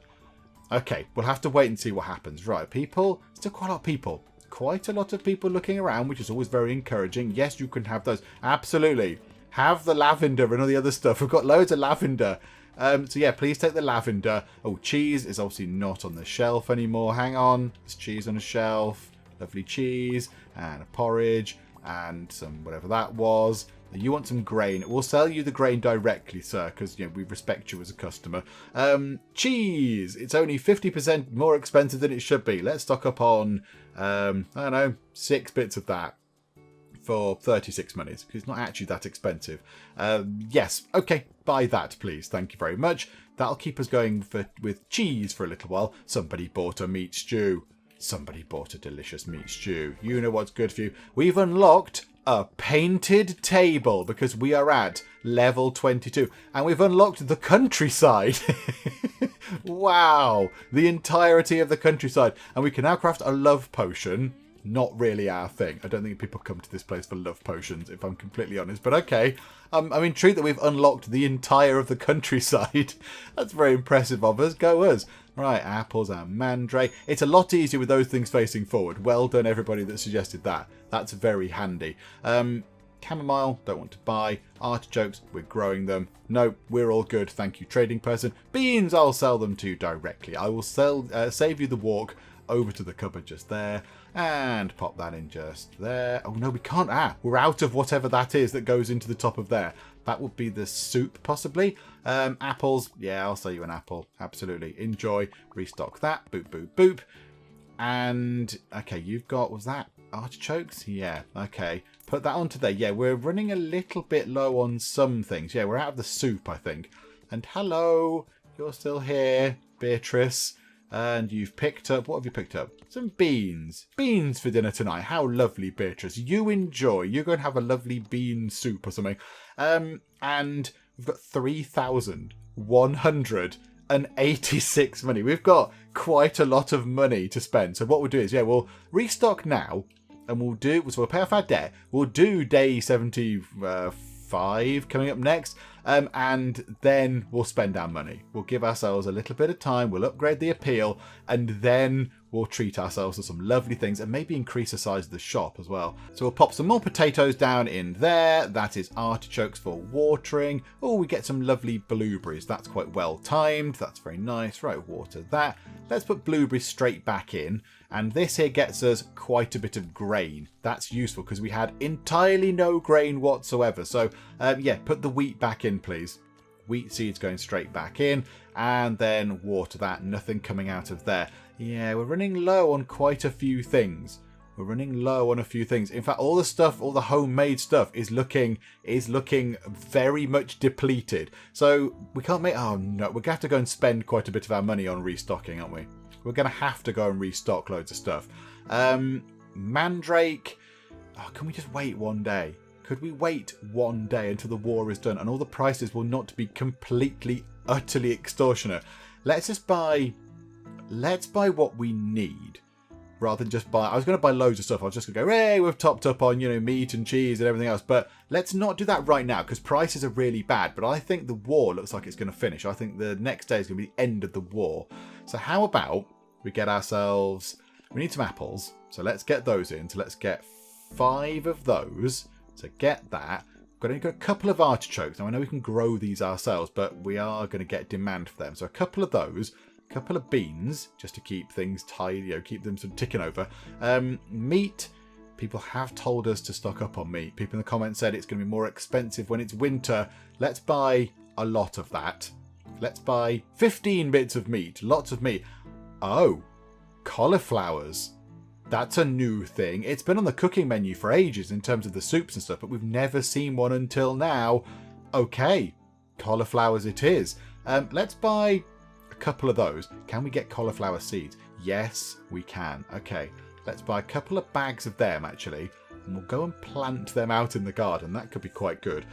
Okay, we'll have to wait and see what happens. Right, people, still quite a lot of people. Quite a lot of people looking around, which is always very encouraging. Yes, you can have those. Absolutely. Have the lavender and all the other stuff. We've got loads of lavender. So yeah, please take the lavender. Oh, cheese is obviously not on the shelf anymore. Hang on. There's cheese on a shelf. Lovely cheese. And a porridge. And some whatever that was. You want some grain. We'll sell you the grain directly, sir, because we respect you as a customer. Cheese. It's only 50% more expensive than it should be. Let's stock up on, I don't know, 6 bits of that for 36 monies, because it's not actually that expensive. Yes. Okay. Buy that, please. Thank you very much. That'll keep us going with cheese for a little while. Somebody bought a meat stew. Somebody bought a delicious meat stew. You know what's good for you. We've unlocked a painted table because we are at level 22 and we've unlocked the countryside. Wow, the entirety of the countryside, and we can now craft a love potion. Not really our thing. I don't think people come to this place for love potions, if I'm completely honest, but okay. I'm intrigued that we've unlocked the entire of the countryside. That's very impressive of us. Go us. Right, apples and mandrake. It's a lot easier with those things facing forward. Well done, everybody that suggested that. That's very handy. Chamomile, don't want to buy. Artichokes, we're growing them. No, we're all good. Thank you, trading person. Beans, I'll sell them to you directly. I will save you the walk over to the cupboard just there. And pop that in just there. Oh, no, we can't. We're out of whatever that is that goes into the top of there. That would be the soup, possibly. Apples. Yeah, I'll sell you an apple. Absolutely. Enjoy. Restock that. Boop, boop, boop. And, okay, you've got, was that artichokes? Yeah, okay. Put that onto there. Yeah, we're running a little bit low on some things. Yeah, we're out of the soup, I think. And hello, you're still here, Beatrice. And you've picked up, what have you picked up? Some beans. Beans for dinner tonight. How lovely, Beatrice. You enjoy. You're going to have a lovely bean soup or something. And we've got 3,186 money. We've got quite a lot of money to spend. So what we'll do is, yeah, we'll restock now. And we'll pay off our debt. We'll do day 75 coming up next. And then we'll spend our money. We'll give ourselves a little bit of time. We'll upgrade the appeal. And then we'll treat ourselves to some lovely things and maybe increase the size of the shop as well. So we'll pop some more potatoes down in there. That is artichokes for watering. Oh, we get some lovely blueberries. That's quite well timed. That's very nice. Right, water that. Let's put blueberries straight back in. And this here gets us quite a bit of grain. That's useful because we had entirely no grain whatsoever. So yeah, put the wheat back in, please. Wheat seeds going straight back in, and then water that. Nothing coming out of there. Yeah, we're running low on quite a few things. We're running low on a few things. In fact, all the stuff, all the homemade stuff is looking very much depleted. So we can't make... Oh no, we're going to have to go and spend quite a bit of our money on restocking, aren't we? We're going to have to go and restock loads of stuff. Mandrake. Oh, can we just wait one day? Could we wait one day until the war is done and all the prices will not be completely, utterly extortionate? Let's buy what we need rather than just buy. I was going to buy loads of stuff. I was just going to go, hey, we've topped up on, meat and cheese and everything else. But let's not do that right now because prices are really bad. But I think the war looks like it's going to finish. I think the next day is going to be the end of the war. So how about we get ourselves... We need some apples. So let's get those in. So let's get 5 of those. So get that. We've got a couple of artichokes. Now I know we can grow these ourselves, but we are going to get demand for them. So a couple of those, a couple of beans, just to keep things tidy, keep them sort of ticking over. Meat. People have told us to stock up on meat. People in the comments said it's going to be more expensive when it's winter. Let's buy a lot of that. Let's buy 15 bits of meat. Lots of meat. Oh, cauliflowers. That's a new thing. It's been on the cooking menu for ages in terms of the soups and stuff, but we've never seen one until now. Okay, cauliflowers it is. Let's buy a couple of those. Can we get cauliflower seeds? Yes, we can. Okay, let's buy a couple of bags of them, actually, and we'll go and plant them out in the garden. That could be quite good.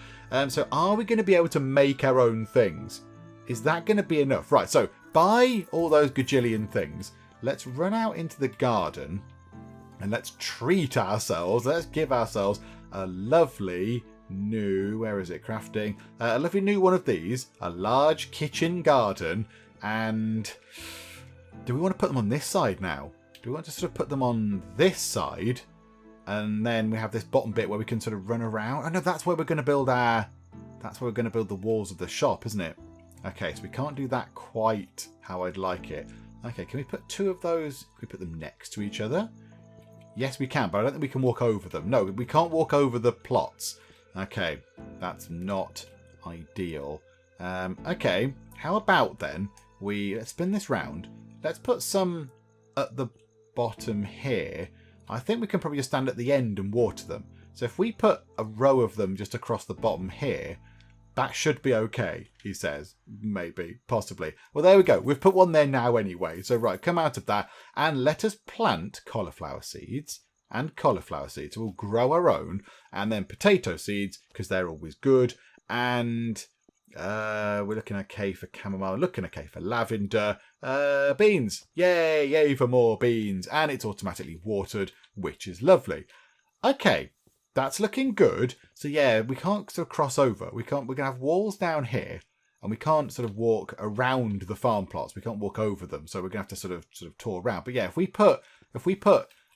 So are we going to be able to make our own things? Is that going to be enough? Right, so buy all those gajillion things. Let's run out into the garden. And let's treat ourselves, let's give ourselves a lovely new, where is it, crafting? A lovely new one of these, a large kitchen garden. And do we want to put them on this side now? Do we want to sort of put them on this side? And then we have this bottom bit where we can sort of run around. Oh no, that's where we're going to build the walls of the shop, isn't it? Okay, so we can't do that quite how I'd like it. Okay, can we put 2 of those? Can we put them next to each other? Yes, we can, but I don't think we can walk over them. No, we can't walk over the plots. Okay, that's not ideal. Okay, how about then let's spin this round. Let's put some at the bottom here. I think we can probably just stand at the end and water them. So if we put a row of them just across the bottom here, that should be okay, he says. Maybe, possibly. Well, there we go. We've put one there now anyway. So, right, come out of that and let us plant cauliflower seeds and cauliflower seeds. So we'll grow our own, and then potato seeds, because they're always good. And we're looking okay for chamomile, looking okay for lavender. Beans. Yay, yay for more beans. And it's automatically watered, which is lovely. Okay. That's looking good. So yeah, we can't sort of cross over. We're going to have walls down here, and we can't sort of walk around the farm plots. We can't walk over them. So we're going to have to sort of tour around. But yeah, if we put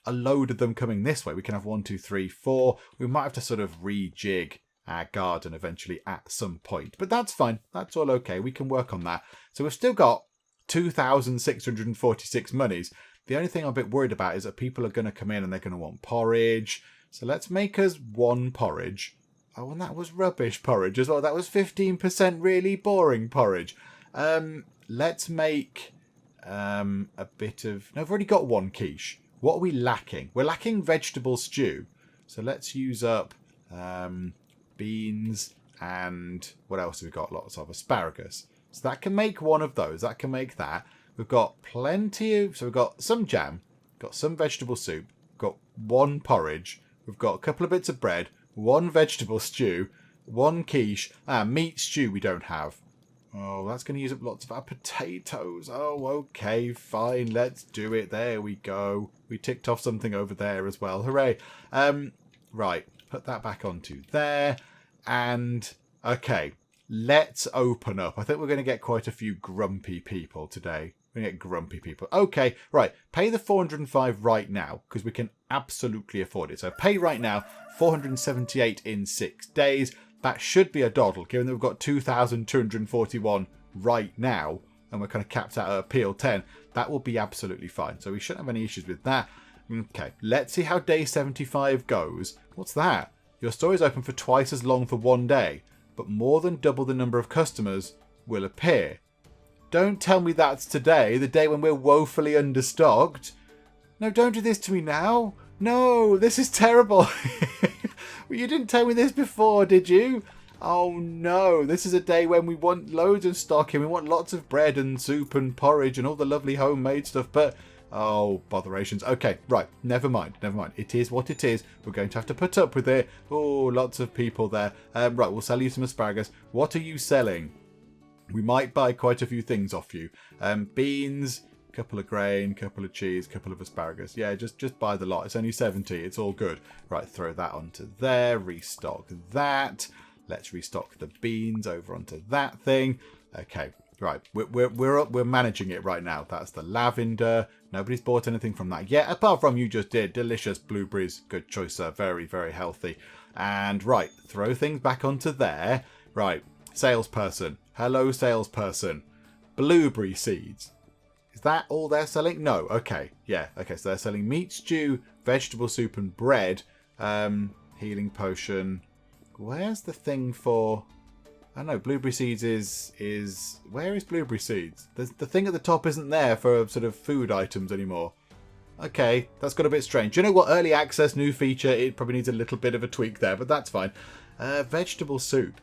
a load of them coming this way, we can have 1, 2, 3, 4. We might have to sort of rejig our garden eventually at some point. But that's fine. That's all okay. We can work on that. So we've still got 2,646 monies. The only thing I'm a bit worried about is that people are going to come in and they're going to want porridge. So let's make us 1 porridge. Oh, and that was rubbish porridge as well. That was 15% really boring porridge. Let's make a bit of... No, I've already got 1 quiche. What are we lacking? We're lacking vegetable stew. So let's use up beans and... What else have we got? Lots of asparagus. So that can make 1 of those. That can make that. We've got plenty of... So we've got some jam. Got some vegetable soup. Got 1 porridge. We've got a couple of bits of bread, 1 vegetable stew, 1 quiche. Meat stew we don't have. Oh, that's going to use up lots of our potatoes. Oh, okay, fine. Let's do it. There we go. We ticked off something over there as well. Hooray. Right, put that back onto there. And, okay, let's open up. I think we're going to get quite a few grumpy people today. We're going to get grumpy people. Okay, right. Pay the 405 right now because we can absolutely afford it. So pay right now, 478 in 6 days. That should be a doddle, given that we've got 2,241 right now, and we're kind of capped out at appeal 10. That will be absolutely fine. So we shouldn't have any issues with that. Okay, let's see how day 75 goes. What's that? Your store is open for twice as long for 1 day, but more than double the number of customers will appear. Don't tell me that's today, the day when we're woefully understocked. No, don't do this to me now. No, this is terrible. Well, you didn't tell me this before, did you? Oh no, this is a day when we want loads of stock and we want lots of bread and soup and porridge and all the lovely homemade stuff, but oh, botherations. Okay, right, never mind. It is what it is. We're going to have to put up with it. Oh, lots of people there. Right, we'll sell you some asparagus. What are you selling? We might buy quite a few things off you. Beans, couple of grain, couple of cheese, couple of asparagus. Yeah, just buy the lot. It's only 70. It's all good. Right, throw that onto there. Restock that. Let's restock the beans over onto that thing. Okay, right. We're managing it right now. That's the lavender. Nobody's bought anything from that yet, apart from you just did. Delicious blueberries. Good choice, sir. Very, very healthy. And right, throw things back onto there. Right, salesperson. Hello, salesperson. Blueberry seeds. Is that all they're selling? No. Okay. Yeah. Okay. So they're selling meat stew, vegetable soup, and bread. Healing potion. Where's the thing for? I don't know. Blueberry seeds is where is blueberry seeds? The thing at the top isn't there for sort of food items anymore. Okay, that's got a bit strange. Do you know what? Early access, new feature. It probably needs a little bit of a tweak there, but that's fine. Vegetable soup.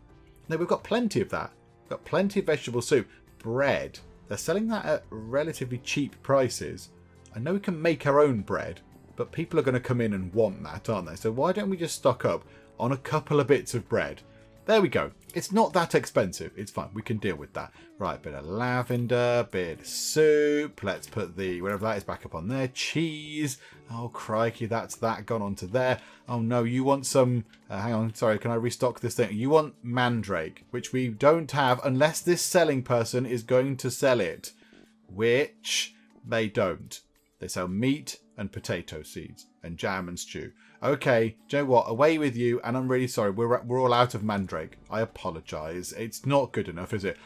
No, we've got plenty of that. We've got plenty of vegetable soup. Bread. They're selling that at relatively cheap prices. I know we can make our own bread, but people are going to come in and want that, aren't they? So why don't we just stock up on a couple of bits of bread? There we go. It's not that expensive. It's fine. We can deal with that. Right, bit of lavender, bit of soup. Let's put the, whatever that is, back up on there. Cheese. Oh, crikey, that's that gone onto there. Oh, no, you want some... hang on, sorry, can I restock this thing? You want mandrake, which we don't have unless this selling person is going to sell it, which they don't. They sell meat and potato seeds and jam and stew. Okay, do you know what? Away with you, and I'm really sorry. We're all out of mandrake. I apologise. It's not good enough, is it?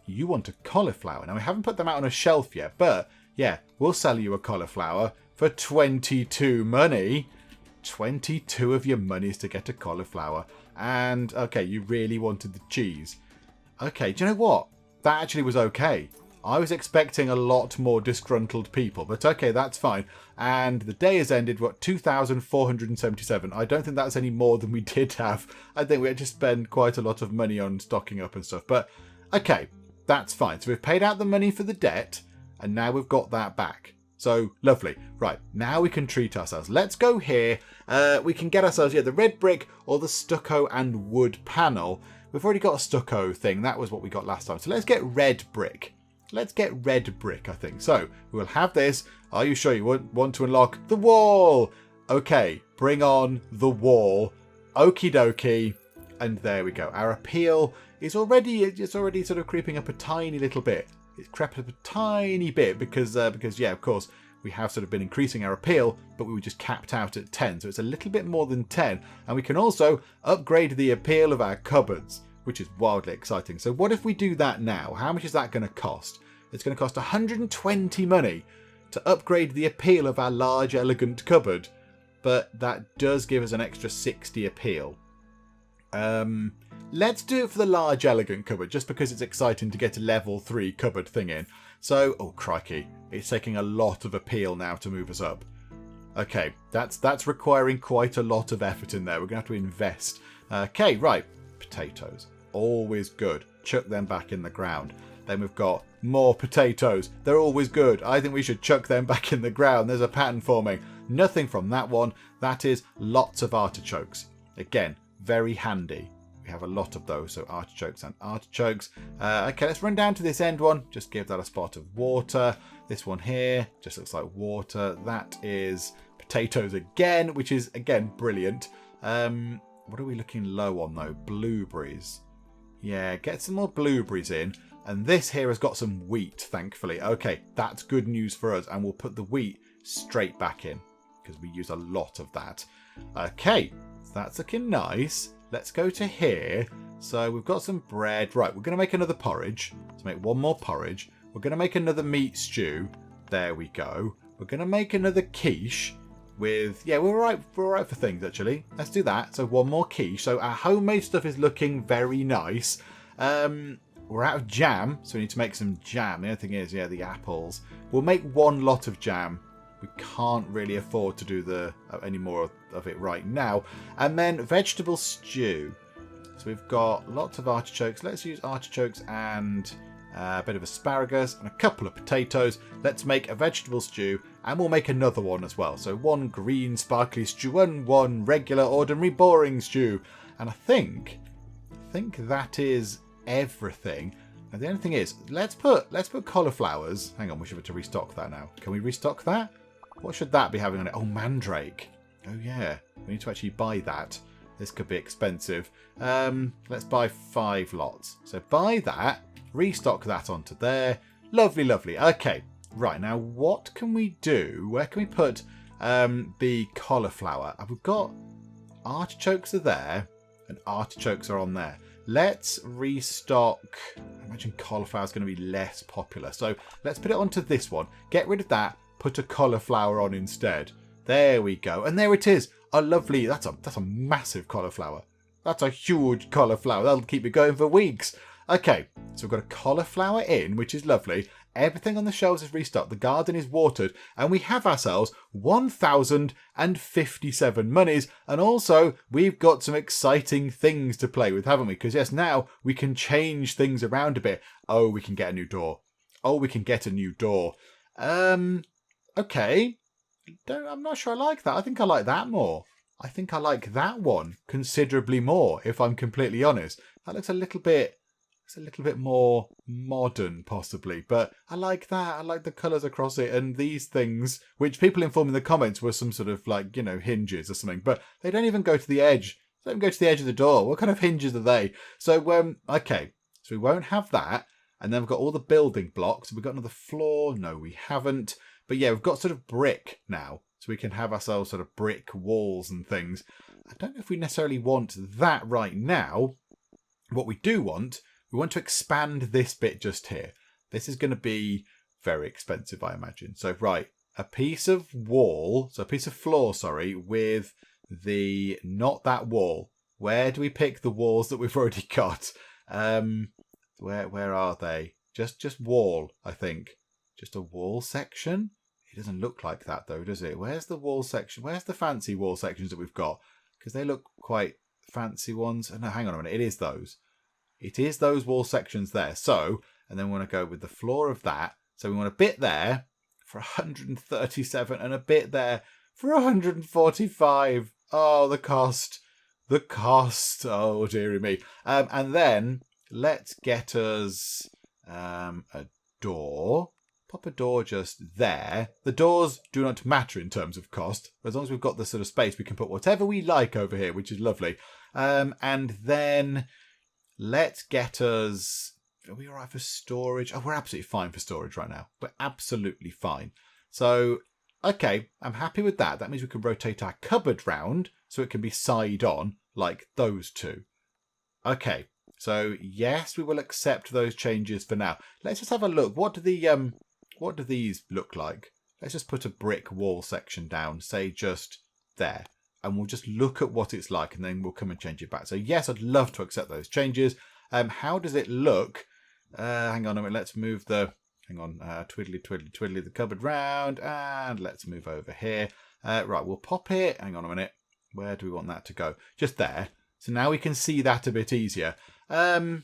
You want a cauliflower. Now, we haven't put them out on a shelf yet, but yeah, we'll sell you a cauliflower for 22 money. 22 of your monies to get a cauliflower. And, okay, you really wanted the cheese. Okay, do you know what? That actually was okay. I was expecting a lot more disgruntled people, but okay, that's fine. And the day has ended, what, 2,477. I don't think that's any more than we did have. I think we had to spend quite a lot of money on stocking up and stuff. But okay, that's fine. So we've paid out the money for the debt, and now we've got that back. So lovely. Right, now we can treat ourselves. Let's go here. We can get ourselves, the red brick or the stucco and wood panel. We've already got a stucco thing. That was what we got last time. So let's get red brick. Let's get red brick, I think. So we'll have this. Are you sure you want to unlock the wall? Okay, bring on the wall. Okie dokie. And there we go. Our appeal is already sort of creeping up a tiny little bit. It's crept up a tiny bit because yeah, of course, we have sort of been increasing our appeal, but we were just capped out at 10. So it's a little bit more than 10. And we can also upgrade the appeal of our cupboards, which is wildly exciting. So what if we do that now? How much is that going to cost? It's going to cost 120 money to upgrade the appeal of our large, elegant cupboard. But that does give us an extra 60 appeal. Let's do it for the large, elegant cupboard, just because it's exciting to get a level 3 cupboard thing in. So, oh crikey, it's taking a lot of appeal now to move us up. Okay, that's requiring quite a lot of effort in there. We're going to have to invest. Okay, right. Potatoes. Always good. Chuck them back in the ground. Then we've got more potatoes. They're always good. I think we should chuck them back in the ground. There's a pattern forming. Nothing from that one. That is lots of artichokes. Again, very handy. We have a lot of those, so artichokes and artichokes. Okay, let's run down to this end one. Just give that a spot of water. This one here just looks like water. That is potatoes again, which is, again, brilliant. What are we looking low on, though? Blueberries. Yeah, get some more blueberries in. And this here has got some wheat, thankfully. Okay, that's good news for us. And we'll put the wheat straight back in because we use a lot of that. Okay, so that's looking nice. Let's go to here. So we've got some bread. Right, we're going to make another porridge. Let's make one more porridge. We're going to make another meat stew. There we go. We're going to make another quiche with... Yeah, we're all right for things, actually. Let's do that. So one more quiche. So our homemade stuff is looking very nice. We're out of jam, so we need to make some jam. The only thing is, yeah, the apples. We'll make one lot of jam. We can't really afford to do any more of it right now. And then vegetable stew. So we've got lots of artichokes. Let's use artichokes and a bit of asparagus and a couple of potatoes. Let's make a vegetable stew, and we'll make another one as well. So one green sparkly stew and one regular ordinary boring stew. And I think that is everything. And the only thing is, let's put cauliflowers. Hang on, we should have to restock that now. Can we restock that? What should that be having on it? Oh, mandrake. Oh yeah, we need to actually buy that. This could be expensive. Let's buy 5 lots. So buy that, restock that onto there. Lovely, lovely. Okay, right, now what can we do? Where can we put the cauliflower? We've got artichokes are there, and artichokes are on there. Let's restock. I imagine cauliflower is going to be less popular. So let's put it onto this one. Get rid of that. Put a cauliflower on instead. There we go. And there it is. A lovely... That's a massive cauliflower. That's a huge cauliflower. That'll keep me going for weeks. Okay, so we've got a cauliflower in, which is lovely. Everything on the shelves is restocked. The garden is watered. And we have ourselves 1,057 monies. And also, we've got some exciting things to play with, haven't we? Because yes, now we can change things around a bit. Oh, we can get a new door. Oh, we can get a new door. Okay. I'm not sure I like that. I think I like that more. I think I like that one considerably more, if I'm completely honest. That looks a little bit more modern, possibly. But I like that. I like the colours across it. And these things, which people inform in the comments were some sort of like, hinges or something. But they don't even go to the edge. They don't go to the edge of the door. What kind of hinges are they? So, okay. So we won't have that. And then we've got all the building blocks. We've got another floor. No, we haven't. But yeah, we've got sort of brick now. So we can have ourselves sort of brick walls and things. I don't know if we necessarily want that right now. What we do want, we want to expand this bit just here. This is going to be very expensive, I imagine. So, right, a piece of wall, so a piece of floor, sorry, with the, not that wall. Where do we pick the walls that we've already got? Where are they? Just wall, I think. Just a wall section? It doesn't look like that though, does it? Where's the wall section? Where's the fancy wall sections that we've got? Because they look quite fancy ones. No, hang on a minute. It is those. It is those wall sections there. So, and then we want to go with the floor of that. So we want a bit there for 137 and a bit there for 145. Oh, the cost. The cost. Oh, dearie me. And then let's get us a door. Pop a door just there. The doors do not matter in terms of cost. As long as we've got the sort of space, we can put whatever we like over here, which is lovely. And then let's get us... Are we all right for storage? Oh, we're absolutely fine for storage right now. We're absolutely fine. So, okay, I'm happy with that. That means we can rotate our cupboard round so it can be side on like those two. Okay, so yes, we will accept those changes for now. Let's just have a look. What do these look like? Let's just put a brick wall section down, say just there. And we'll just look at what it's like and then we'll come and change it back. So yes, I'd love to accept those changes. How does it look? Hang on a minute, let's move the... Hang on, twiddly the cupboard round. And let's move over here. Right, we'll pop it. Hang on a minute. Where do we want that to go? Just there. So now we can see that a bit easier. I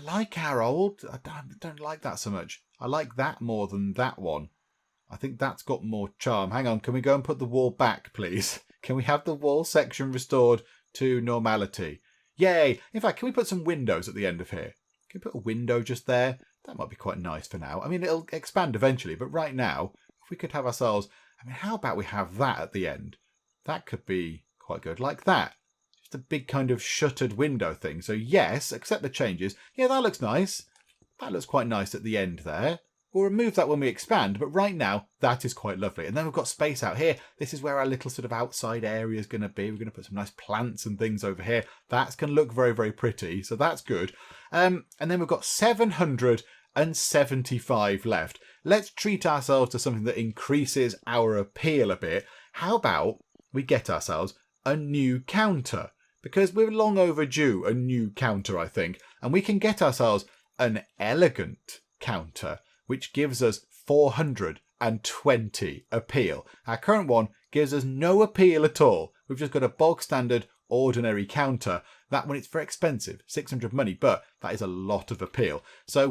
like our old... I don't like that so much. I like that more than that one. I think that's got more charm. Hang on, can we go and put the wall back, please? Can we have the wall section restored to normality? Yay! In fact, can we put some windows at the end of here? Can we put a window just there? That might be quite nice for now. I mean, it'll expand eventually, but right now, if we could have ourselves... I mean, how about we have that at the end? That could be quite good, like that. Just a big kind of shuttered window thing. So yes, accept the changes. Yeah, that looks nice. That looks quite nice at the end there. We'll remove that when we expand, but right now, that is quite lovely. And then we've got space out here. This is where our little sort of outside area is going to be. We're going to put some nice plants and things over here. That's going to look very, very pretty. So that's good. And then we've got 775 left. Let's treat ourselves to something that increases our appeal a bit. How about we get ourselves a new counter? Because we're long overdue a new counter, I think. And we can get ourselves an elegant counter, which gives us 420 appeal. Our current one gives us no appeal at all. We've just got a bog standard ordinary counter. That one, it's very expensive, 600 money, but that is a lot of appeal. So,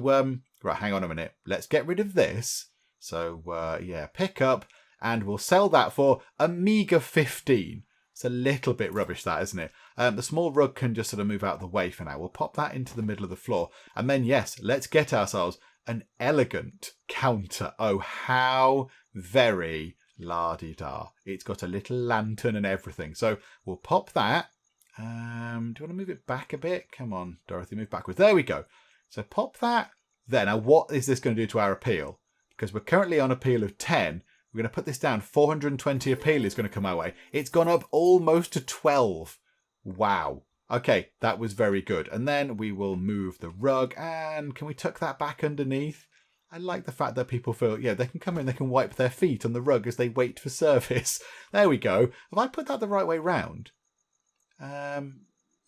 right, hang on a minute. Let's get rid of this. So, yeah, pick up, and we'll sell that for a meager 15. It's a little bit rubbish, that, isn't it? The small rug can just sort of move out of the way for now. We'll pop that into the middle of the floor. And then, yes, let's get ourselves an elegant counter. Oh, how very la-di-da. It's got a little lantern and everything. So we'll pop that. Do you want to move it back a bit? Come on, Dorothy, move backwards. There we go. So pop that there. Now, what is this going to do to our appeal? Because we're currently on appeal of 10. We're going to put this down. 420 appeal is going to come our way. It's gone up almost to 12. Wow. Okay, that was very good. And then we will move the rug. And can we tuck that back underneath? I like the fact that people feel, yeah, they can come in, they can wipe their feet on the rug as they wait for service. There we go. Have I put that the right way round?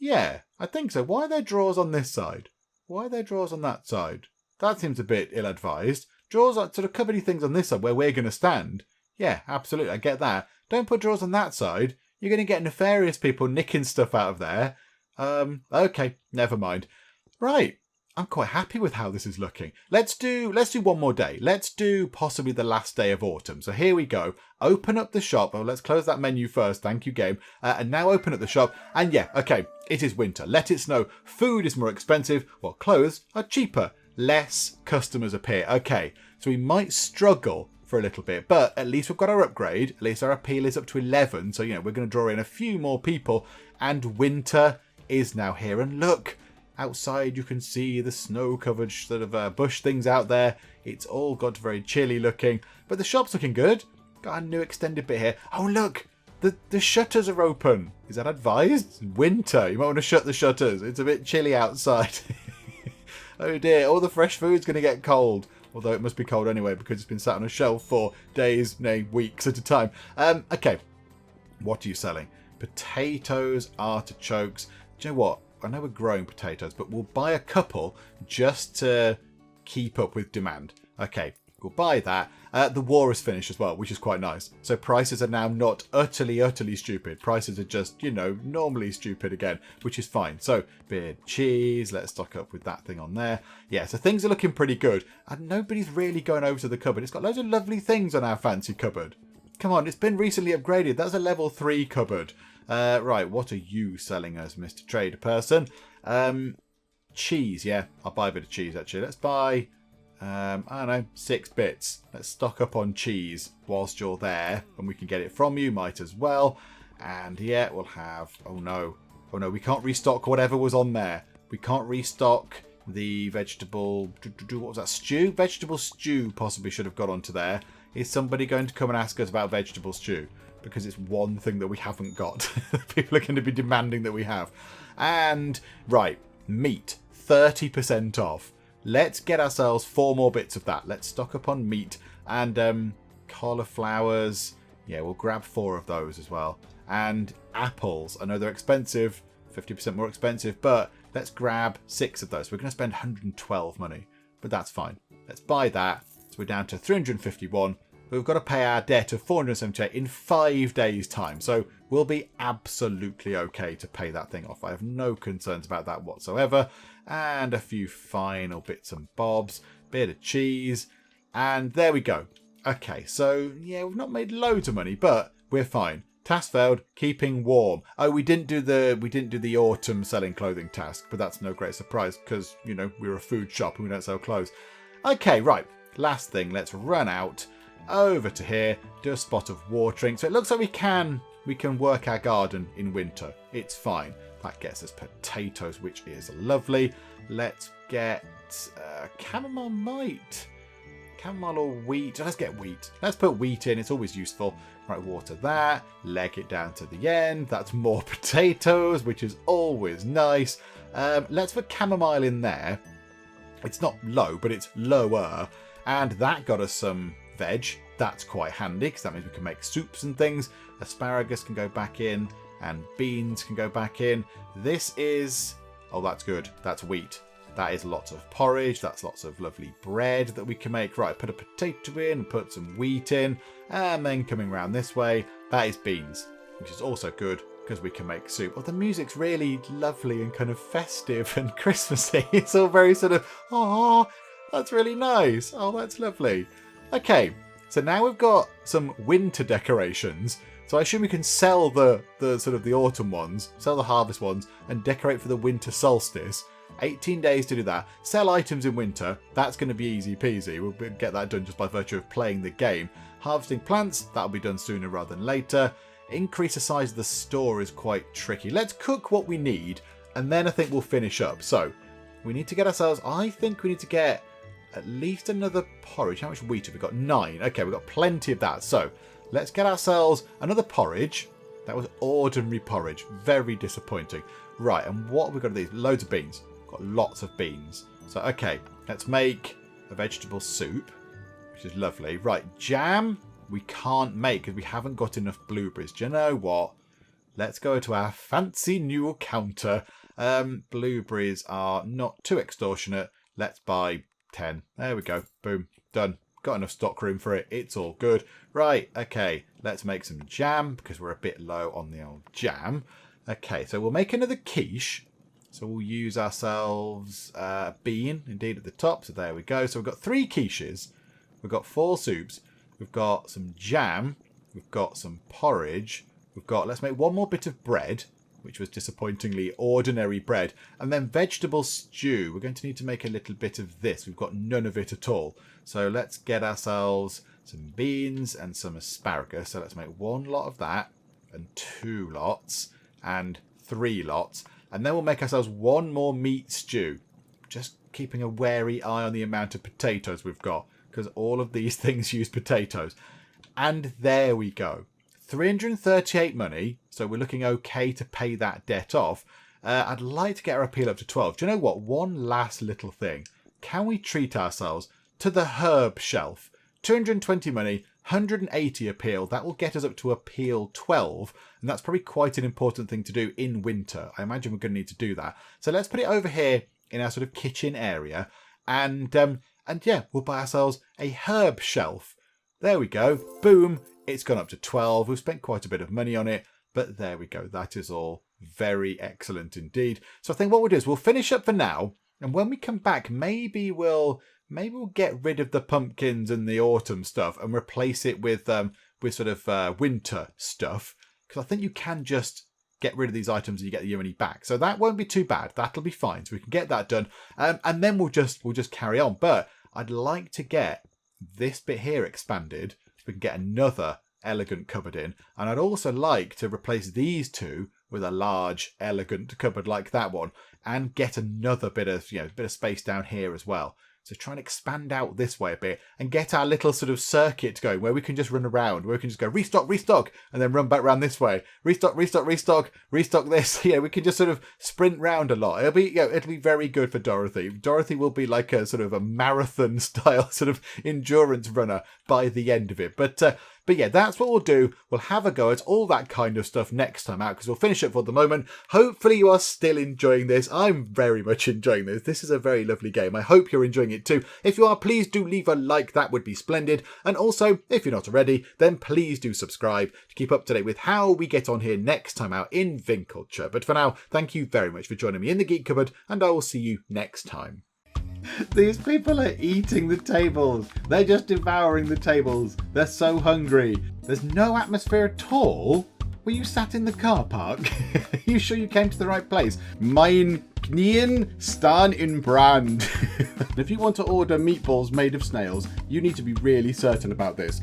Yeah, I think so. Why are there drawers on this side? Why are there drawers on that side? That seems a bit ill-advised. Drawers are sort of cupboardy things on this side where we're going to stand. Yeah, absolutely. I get that. Don't put drawers on that side. You're going to get nefarious people nicking stuff out of there. Okay, never mind. Right. I'm quite happy with how this is looking. Let's do one more day. Let's do possibly the last day of autumn. So here we go. Open up the shop. Oh, let's close that menu first. Thank you, game. And now open up the shop. And yeah, okay, it is winter. Let it snow. Food is more expensive, while clothes are cheaper. Less customers appear. Okay, so we might struggle for a little bit, but at least we've got our upgrade. At least our appeal is up to 11. So, you know, we're going to draw in a few more people. And winter is now here. And look, outside you can see the snow-covered sort of bush things out there. It's all got very chilly looking, but the shop's looking good. Got a new extended bit here. Oh, look, the shutters are open. Is that advised? Winter. You might want to shut the shutters. It's a bit chilly outside. Oh dear, all the fresh food's going to get cold. Although it must be cold anyway because it's been sat on a shelf for days, nay, weeks at a time. Okay, what are you selling? Potatoes, artichokes. Do you know what? I know we're growing potatoes, but we'll buy a couple just to keep up with demand. Okay, we'll buy that. The war is finished as well, which is quite nice. So prices are now not utterly stupid. Prices are just, you know, normally stupid again, which is fine. So beard, cheese, let's stock up with that thing on there. Yeah, so things are looking pretty good. And nobody's really going over to the cupboard. It's got loads of lovely things on our fancy cupboard. Come on, it's been recently upgraded. That's a level 3 cupboard. Right, what are you selling us, Mr. Trader Person? Cheese, yeah. I'll buy a bit of cheese, actually. Let's buy, I don't know, 6 bits. Let's stock up on cheese whilst you're there. And we can get it from you, might as well. And yeah, we'll have, oh no, we can't restock whatever was on there. We can't restock the vegetable, what was that, stew? Vegetable stew possibly should have got onto there. Is somebody going to come and ask us about vegetable stew? Because it's one thing that we haven't got. People are going to be demanding that we have. And, right, meat, 30% off. Let's get ourselves 4 more bits of that. Let's stock up on meat. And cauliflowers. Yeah, we'll grab 4 of those as well. And apples. I know they're expensive, 50% more expensive, but let's grab 6 of those. We're going to spend 112 money, but that's fine. Let's buy that. So we're down to 351. We've got to pay our debt of 478 in 5 days' time. So we'll be absolutely okay to pay that thing off. I have no concerns about that whatsoever. And a few final bits and bobs. Bit of cheese. And there we go. Okay, so yeah, we've not made loads of money, but we're fine. Task failed, keeping warm. Oh, we didn't do the autumn selling clothing task, but that's no great surprise because, you know, we're a food shop and we don't sell clothes. Okay, right. Last thing, let's run out over to here, do a spot of watering. So it looks like we can work our garden in winter. It's fine. That gets us potatoes, which is lovely. Let's get chamomile might. Chamomile or wheat. Let's get wheat. Let's put wheat in. It's always useful. Right, water that. Leg it down to the end. That's more potatoes, which is always nice. Let's put chamomile in there. It's not low, but it's lower. And that got us some veg. That's quite handy because that means we can make soups and things. Asparagus can go back in and beans can go back in. This is... oh, that's good. That's wheat. That is lots of porridge. That's lots of lovely bread that we can make. Right, put a potato in, put some wheat in, and then coming around this way, that is beans, which is also good because we can make soup. Oh, the music's really lovely and kind of festive and Christmassy. It's all very sort of, oh, that's really nice. Oh, that's lovely. Okay, so now we've got some winter decorations. So I assume we can sell the sort of the autumn ones, sell the harvest ones, and decorate for the winter solstice. 18 days to do that. Sell items in winter. That's going to be easy peasy. We'll get that done just by virtue of playing the game. Harvesting plants, that'll be done sooner rather than later. Increase the size of the store is quite tricky. Let's cook what we need, and then I think we'll finish up. So, we need to get ourselves... I think we need to get at least another porridge. How much wheat have we got? 9. Okay, we've got plenty of that. So, let's get ourselves another porridge. That was ordinary porridge. Very disappointing. Right, and what have we got of these? Loads of beans. Got lots of beans. So, okay, let's make a vegetable soup, which is lovely. Right, jam we can't make because we haven't got enough blueberries. Do you know what? Let's go to our fancy new counter. Blueberries are not too extortionate. Let's buy 10. There we go. Boom. Done. Got enough stock room for it. It's all good. Right, okay, let's make some jam because we're a bit low on the old jam. Okay, so we'll make another quiche. So we'll use ourselves bean, indeed, at the top. So there we go. So we've got 3 quiches. We've got 4 soups. We've got some jam. We've got some porridge. We've got, let's make one more bit of bread, which was disappointingly ordinary bread. And then vegetable stew. We're going to need to make a little bit of this. We've got none of it at all. So let's get ourselves some beans and some asparagus. So let's make 1 lot of that and 2 lots and 3 lots. And then we'll make ourselves 1 more meat stew. Just keeping a wary eye on the amount of potatoes we've got, because all of these things use potatoes. And there we go. 338 money. So we're looking okay to pay that debt off. I'd like to get our appeal up to 12. Do you know what? One last little thing. Can we treat ourselves to the herb shelf? 220 money. 180 appeal. That will get us up to appeal 12. And that's probably quite an important thing to do in winter. I imagine we're going to need to do that. So let's put it over here in our sort of kitchen area. And yeah, we'll buy ourselves a herb shelf. There we go. Boom. It's gone up to 12. We've spent quite a bit of money on it. But there we go. That is all very excellent indeed. So I think what we'll do is we'll finish up for now. And when we come back, maybe we'll get rid of the pumpkins and the autumn stuff and replace it with sort of winter stuff. Because I think you can just get rid of these items and you get the money back. So that won't be too bad. That'll be fine. So we can get that done. And then we'll just carry on. But I'd like to get this bit here expanded so we can get another elegant cupboard in. And I'd also like to replace these 2 with a large, elegant cupboard like that one and get another bit of space down here as well. So try and expand out this way a bit and get our little sort of circuit going where we can just run around, where we can just go restock, and then run back around this way. Restock this. Yeah, we can just sort of sprint round a lot. It'll be very good for Dorothy. Dorothy will be like a sort of a marathon style sort of endurance runner by the end of it. But yeah, that's what we'll do. We'll have a go at all that kind of stuff next time out because we'll finish up for the moment. Hopefully you are still enjoying this. I'm very much enjoying this. This is a very lovely game. I hope you're enjoying it too. If you are, please do leave a like. That would be splendid. And also, if you're not already, then please do subscribe to keep up to date with how we get on here next time out in Winkeltje. But for now, thank you very much for joining me in the Geek Cupboard, and I will see you next time. These people are eating the tables. They're just devouring the tables. They're so hungry. There's no atmosphere at all. Were you sat in the car park? Are you sure you came to the right place? Mein Knien staan in brand. If you want to order meatballs made of snails, you need to be really certain about this.